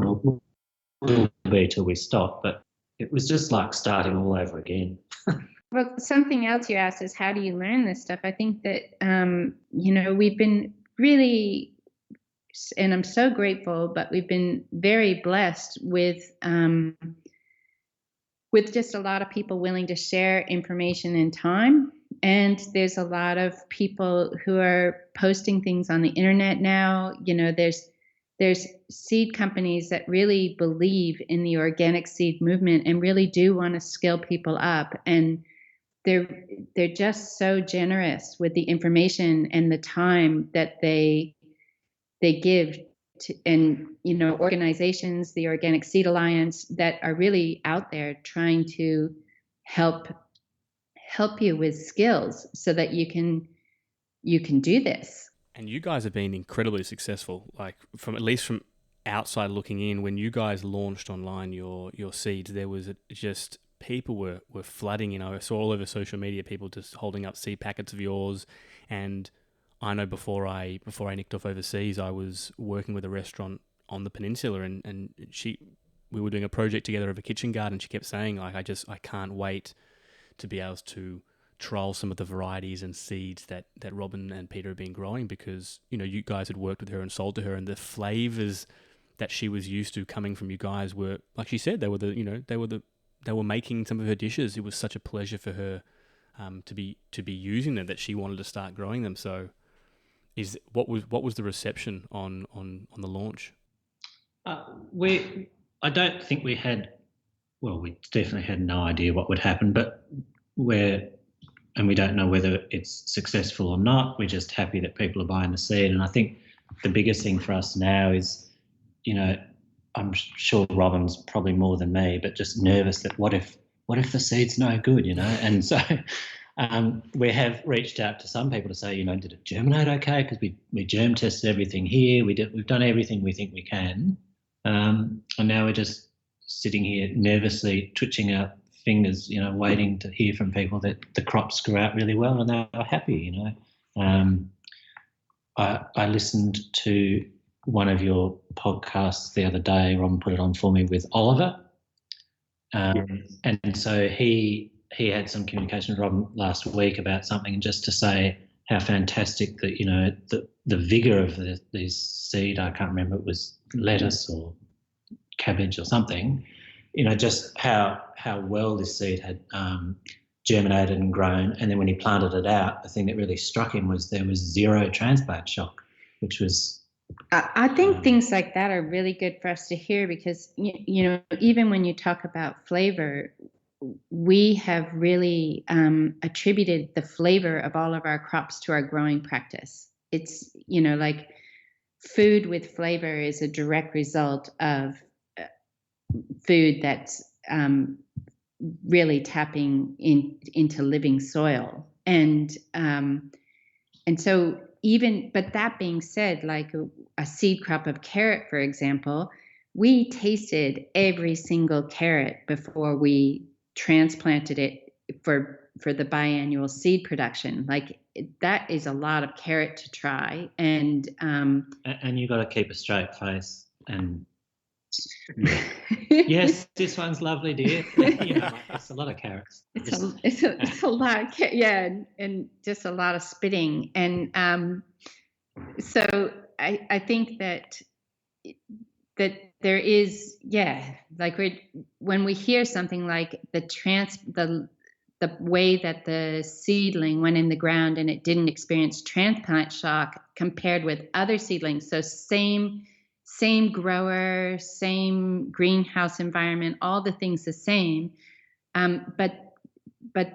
Speaker 4: we'll be till we stop. But it was just like starting all over again.
Speaker 3: Well, something else you asked is how do you learn this stuff? I think that we've been really, and I'm so grateful, but we've been very blessed with just a lot of people willing to share information and time. And there's a lot of people who are posting things on the internet now. There's seed companies that really believe in the organic seed movement and really do want to skill people up. And they're just so generous with the information and the time that they give to, and organizations, the Organic Seed Alliance, that are really out there trying to help you with skills so that you can do this.
Speaker 1: And you guys have been incredibly successful. Like from outside looking in, when you guys launched online your seeds, there was just people were flooding. I saw all over social media people just holding up seed packets of yours. And I know before I nicked off overseas, I was working with a restaurant on the peninsula, and we were doing a project together of a kitchen garden. She kept saying, like, I can't wait to be able to trial some of the varieties and seeds that Robin and Peter have been growing, because, you know, you guys had worked with her and sold to her, and the flavors that she was used to coming from you guys were, like she said, they were making some of her dishes. It was such a pleasure for her to be using them that she wanted to start growing them. So what was the reception on the launch?
Speaker 4: I don't think we had, well, we definitely had no idea what would happen, but we don't know whether it's successful or not. We're just happy that people are buying the seed. And I think the biggest thing for us now is, you know, I'm sure Robin's probably more than me, but just nervous that what if the seed's no good, you know? And so we have reached out to some people to say, you know, did it germinate okay? Because we germ tested everything here. We've done everything we think we can. And now we're just sitting here nervously twitching our fingers, you know, waiting to hear from people that the crops grew out really well and they were happy, you know. I listened to one of your podcasts the other day. Robin put it on for me with Oliver. And so he had some communication with Robin last week about something, and just to say how fantastic that, you know, the vigor of these seed, I can't remember, it was lettuce or cabbage or something, you know, just how well this seed had germinated and grown. And then when he planted it out, the thing that really struck him was there was zero transplant shock, which was...
Speaker 3: I think things like that are really good for us to hear, because, you know, even when you talk about flavor, we have really attributed the flavor of all of our crops to our growing practice. It's, you know, like food with flavor is a direct result of food that's really tapping into living soil. And so but that being said, like a seed crop of carrot, for example, we tasted every single carrot before we transplanted it for the biannual seed production. Like, that is a lot of carrot to try. And
Speaker 4: you got to keep a straight face and yes, this one's lovely, dear. You know, it's a lot of carrots.
Speaker 3: It's a lot of and just a lot of spitting. And so I think that there is, like when we hear something like the way that the seedling went in the ground and it didn't experience transplant shock compared with other seedlings, so same grower, same greenhouse environment, all the things the same, but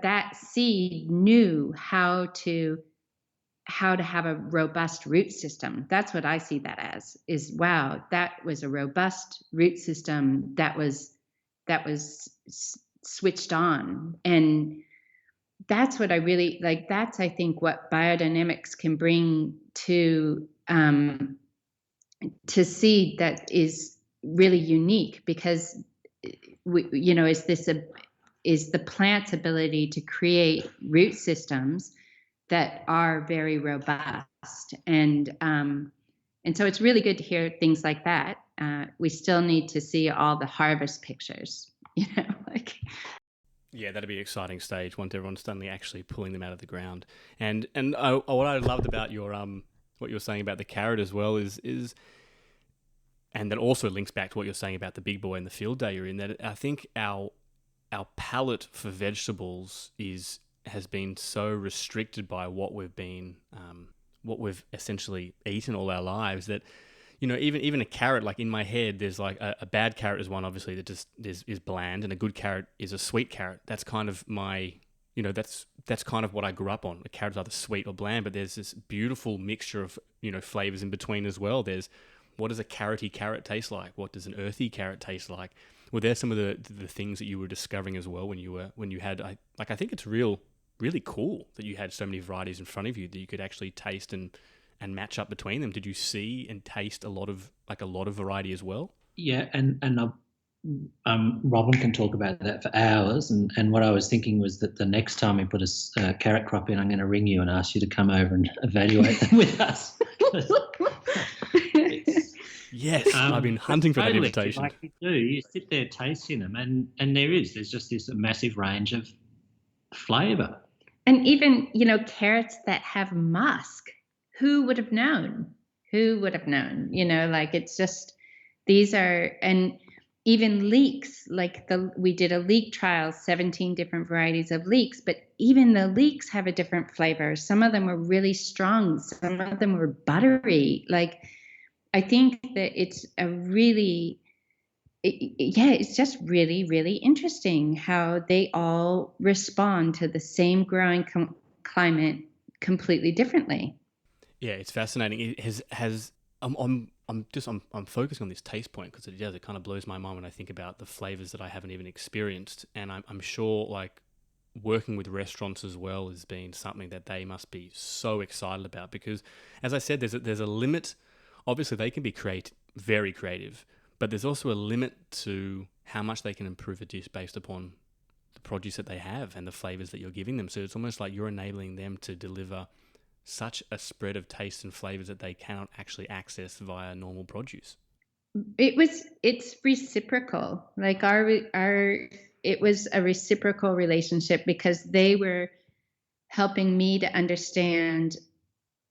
Speaker 3: that seed knew how to have a robust root system. That's what I see that as, is, wow, that was a robust root system that was switched on. And that's what I really like. That's, I think, what biodynamics can bring to seed that is really unique, because is the plant's ability to create root systems that are very robust. And so it's really good to hear things like that. We still need to see all the harvest pictures, you know, like.
Speaker 1: Yeah, that'd be an exciting stage once everyone's suddenly actually pulling them out of the ground. And what I loved about your what you're saying about the carrot as well is and that also links back to what you're saying about the big boy and the field day you're in, that I think our palate for vegetables has been so restricted by what we've essentially eaten all our lives, that, you know, even a carrot, like in my head, there's like a bad carrot is one, obviously, that just is bland, and a good carrot is a sweet carrot. That's kind of my, you know, that's kind of what I grew up on. A carrot's either sweet or bland, but there's this beautiful mixture of, you know, flavors in between as well. There's, what does a carroty carrot taste like? What does an earthy carrot taste like? Were there some of the things that you were discovering as well when you had, I think it's really cool that you had so many varieties in front of you that you could actually taste and match up between them. Did you see and taste a lot of variety as well?
Speaker 4: Yeah, and Robin can talk about that for hours. And what I was thinking was that the next time we put a carrot crop in, I'm going to ring you and ask you to come over and evaluate them with us.
Speaker 1: Yes, I've been hunting for that invitation.
Speaker 4: Like you do, you sit there tasting them, and there's just this massive range of flavour.
Speaker 3: And even, carrots that have musk, who would have known? Who would have known? Like it's just, these are, and even leeks, like we did a leek trial, 17 different varieties of leeks, but even the leeks have a different flavor. Some of them were really strong. Some of them were buttery. Like, I think that it's it's just really, really interesting how they all respond to the same growing climate completely differently.
Speaker 1: Yeah, it's fascinating. It has I'm focusing on this taste point because it kind of blows my mind when I think about the flavors that I haven't even experienced, and I'm sure like working with restaurants as well has been something that they must be so excited about because, as I said, there's a limit. Obviously, they can be very creative, but there's also a limit to how much they can improve a dish based upon the produce that they have and the flavors that you're giving them. So it's almost like you're enabling them to deliver such a spread of tastes and flavors that they cannot actually access via normal produce.
Speaker 3: It's reciprocal. Like it was a reciprocal relationship because they were helping me to understand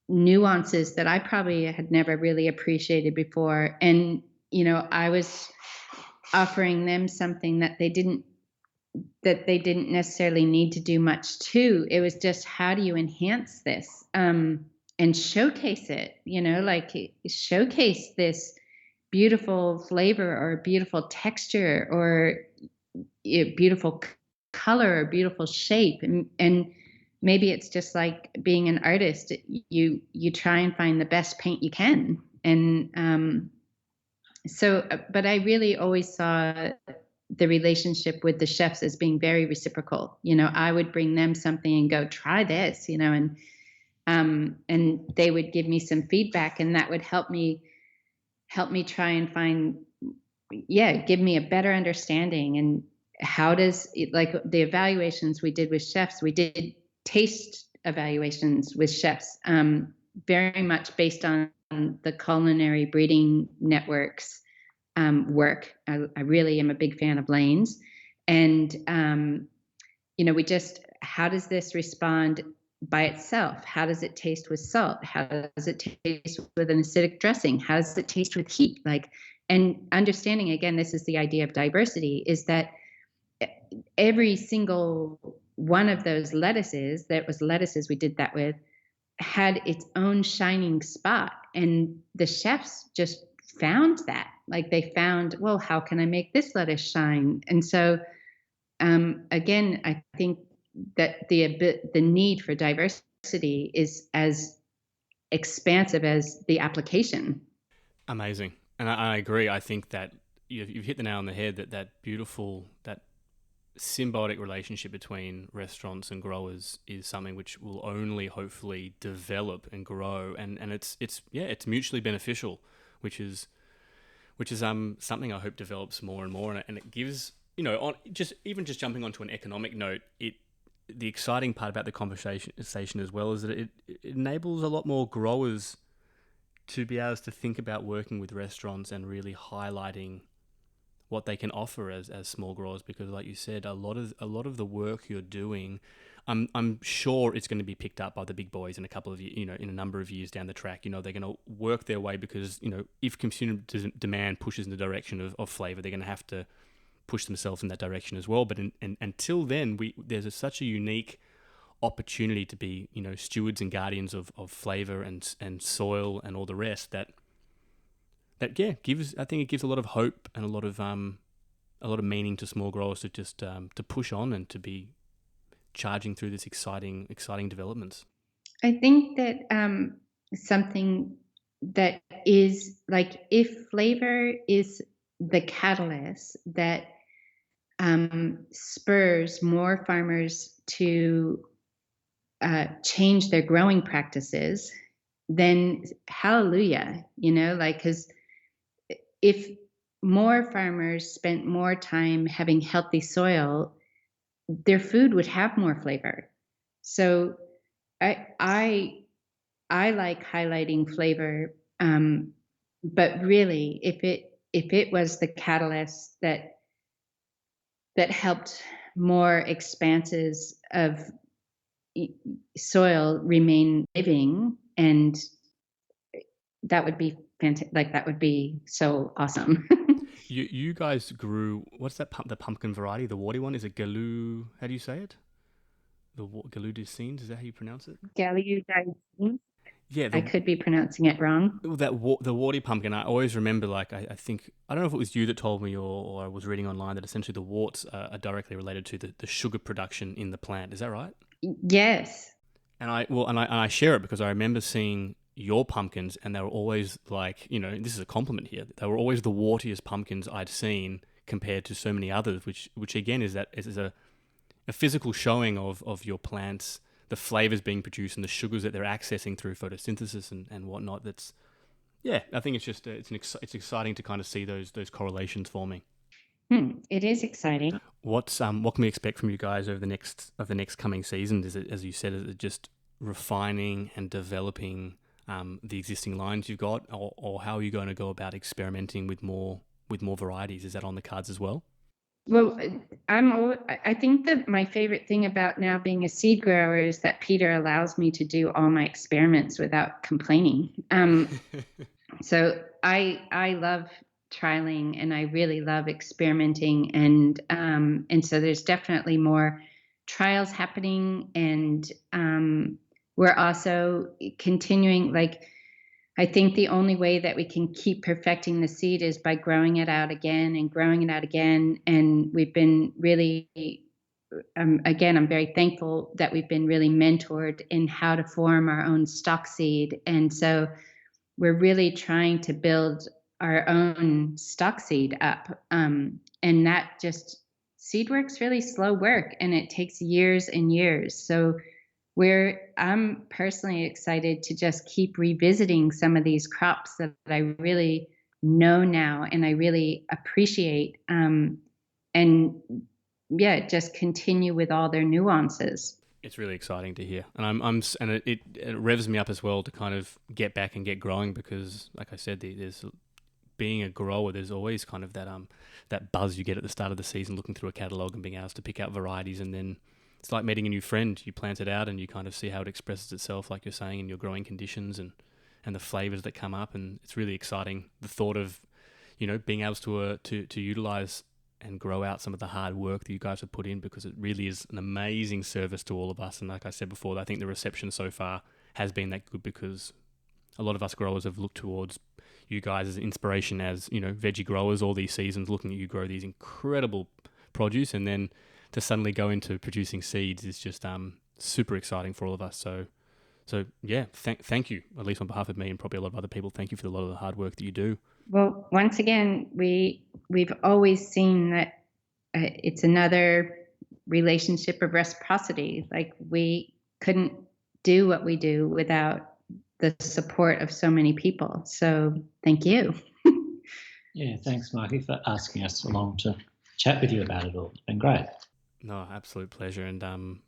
Speaker 3: nuances that I probably had never really appreciated before. And, I was offering them something that they didn't necessarily need to do much to. It was just, how do you enhance this and showcase it, like showcase this beautiful flavor or beautiful texture or beautiful color or beautiful shape. And maybe it's just like being an artist. You try and find the best paint you can. And but I really always saw the relationship with the chefs as being very reciprocal. I would bring them something and go, try this, and they would give me some feedback, and that would help me try and give me a better understanding. And how does it, like the evaluations we did with chefs, we did taste evaluations with chefs, very much based on the Culinary breeding networks work. I really am a big fan of Lane's. And, how does this respond by itself? How does it taste with salt? How does it taste with an acidic dressing? How does it taste with heat? And understanding, again, this is the idea of diversity, is that every single one of those lettuces we did that with had its own shining spot. And the chefs just found that. Like they found, well, how can I make this lettuce shine? And so, again, I think that the need for diversity is as expansive as the application.
Speaker 1: Amazing. And I agree. I think that you've hit the nail on the head, that beautiful, that symbiotic relationship between restaurants and growers is something which will only hopefully develop and grow. And it's mutually beneficial, which is something I hope develops more and more. And it gives, just jumping onto an economic note, the exciting part about the conversation as well is that it enables a lot more growers to be able to think about working with restaurants and really highlighting what they can offer as small growers, because like you said, a lot of the work you're doing, I'm sure it's going to be picked up by the big boys in a couple of years, in a number of years down the track. They're going to work their way because, if consumer demand pushes in the direction of flavor, they're going to have to push themselves in that direction as well. But until then, there's such a unique opportunity to be, stewards and guardians of flavor and soil and all the rest that gives a lot of hope and a lot of meaning to small growers to just to push on and to be charging through this exciting developments.
Speaker 3: I think that something that is like, if flavor is the catalyst that spurs more farmers to change their growing practices, then hallelujah, because if more farmers spent more time having healthy soil, their food would have more flavor. So I like highlighting flavor, but really, if it was the catalyst that helped more expanses of soil remain living, and that would be fantastic. Like, that would be so awesome.
Speaker 1: You guys grew, what's that the pumpkin variety, the warty one? Is it Galou? How do you say it? The Galou des Cines, is that how you pronounce it?
Speaker 3: Biodiversity.
Speaker 1: Yeah,
Speaker 3: I could be pronouncing it wrong.
Speaker 1: the warty pumpkin. I always remember, like, I think, I don't know if it was you that told me or I was reading online that essentially the warts are directly related to the sugar production in the plant. Is that right?
Speaker 3: Yes.
Speaker 1: And I share it because I remember seeing your pumpkins, and they were always like, this is a compliment here, they were always the wartiest pumpkins I'd seen compared to so many others, which again is a physical showing of your plants, the flavors being produced and the sugars that they're accessing through photosynthesis and whatnot. I think it's just it's exciting to kind of see those correlations forming.
Speaker 3: It is exciting.
Speaker 1: What can we expect from you guys over the next coming season? Is it, as you said, is it just refining and developing the existing lines you've got, or how are you going to go about experimenting with more varieties? Is that on the cards as well?
Speaker 3: Well, I think that my favorite thing about now being a seed grower is that Peter allows me to do all my experiments without complaining. So I love trialing, and I really love experimenting, and so there's definitely more trials happening, and we're also continuing. Like, I think the only way that we can keep perfecting the seed is by growing it out again and growing it out again. And we've been really, again, I'm very thankful that we've been really mentored in how to form our own stock seed. And so we're really trying to build our own stock seed up. And that just, seed work's really slow work, and it takes years and years. So I'm personally excited to just keep revisiting some of these crops that I really know now and I really appreciate, and just continue with all their nuances.
Speaker 1: It's really exciting to hear, and it revs me up as well to kind of get back and get growing, because, like I said, there's being a grower, there's always kind of that buzz you get at the start of the season, looking through a catalogue and being able to pick out varieties, and then it's like meeting a new friend. You plant it out and you kind of see how it expresses itself, like you're saying, in your growing conditions and the flavors that come up. And it's really exciting, the thought of, being able to utilize and grow out some of the hard work that you guys have put in, because it really is an amazing service to all of us. And like I said before, I think the reception so far has been that good, because a lot of us growers have looked towards you guys as an inspiration, as, veggie growers all these seasons, looking at you grow these incredible produce, and then to suddenly go into producing seeds is just super exciting for all of us. So yeah, thank you, at least on behalf of me and probably a lot of other people. Thank you for a lot of the hard work that you do.
Speaker 3: Well, once again, we've always seen that it's another relationship of reciprocity. Like, we couldn't do what we do without the support of so many people. So thank you.
Speaker 4: Yeah, thanks, Mikey, for asking us along to chat with you about it all. It's been great.
Speaker 1: No, absolute pleasure. And I'm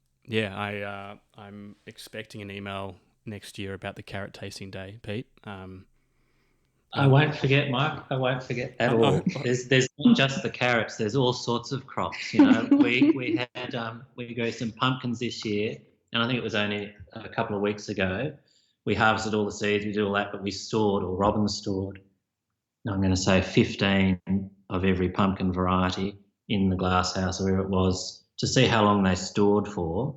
Speaker 1: expecting an email next year about the carrot tasting day, Pete.
Speaker 4: I won't forget, Mike. I won't forget at all. There's not just the carrots. There's all sorts of crops. We grew some pumpkins this year, and I think it was only a couple of weeks ago. We harvested all the seeds. We did all that, but we stored, or Robin stored, I'm going to say 15 of every pumpkin variety in the glass house, or wherever it was, to see how long they stored for.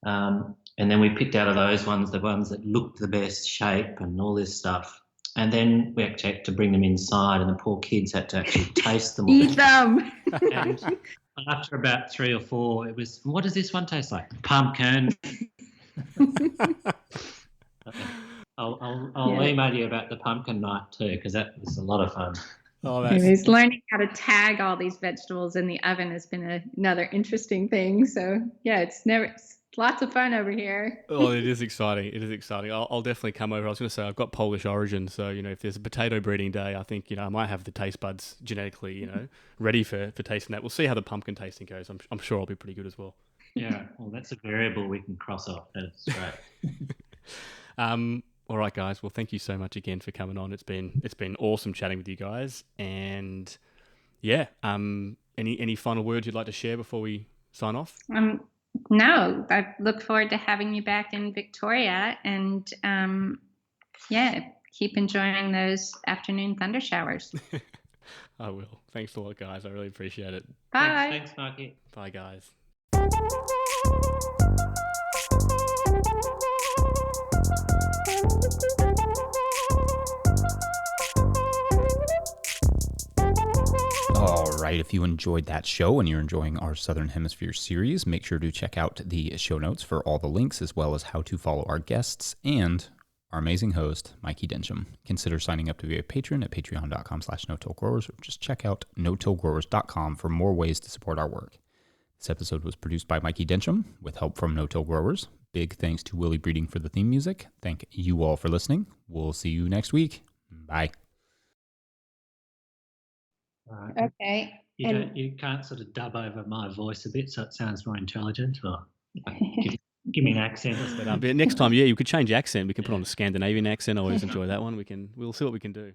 Speaker 4: And then we picked out of those ones the ones that looked the best shape and all this stuff. And then we had to bring them inside, and the poor kids had to actually taste them.
Speaker 3: Eat them.
Speaker 4: And after about 3 or 4, it was, what does this one taste like? Pumpkin. I'll email you about the pumpkin night too, because that was a lot of fun.
Speaker 3: He's learning how to tag all these vegetables in the oven has been another interesting thing. So yeah, it's lots of fun over here.
Speaker 1: Oh, it is exciting. It is exciting. I'll definitely come over. I was going to say, I've got Polish origin, so if there's a potato breeding day, I think I might have the taste buds genetically ready for tasting that. We'll see how the pumpkin tasting goes. I'm sure I'll be pretty good as well.
Speaker 4: Yeah, well, that's a variable we can cross off. That's great.
Speaker 1: All right, guys. Well, thank you so much again for coming on. It's been awesome chatting with you guys. And yeah, any final words you'd like to share before we sign off?
Speaker 3: No, I look forward to having you back in Victoria, and keep enjoying those afternoon thunder showers.
Speaker 1: I will. Thanks a lot, guys. I really appreciate it.
Speaker 3: Bye.
Speaker 4: Thanks, Mikey.
Speaker 1: Bye, guys.
Speaker 5: All right, if you enjoyed that show and you're enjoying our Southern Hemisphere series, make sure to check out the show notes for all the links, as well as how to follow our guests and our amazing host, Mikey Densham. Consider signing up to be a patron at patreon.com/no-till-growers, or just check out no-tillgrowers.com for more ways to support our work. This episode was produced by Mikey Densham with help from No-Till Growers. Big thanks to Willie Breeding for the theme music. Thank you all for listening. We'll see you next week. Bye.
Speaker 3: Okay.
Speaker 4: You can't sort of dub over my voice a bit so it sounds more intelligent, or give me an accent or something.
Speaker 1: But next time, you could change accent. We can put on a Scandinavian accent. I always enjoy that one. We'll see what we can do.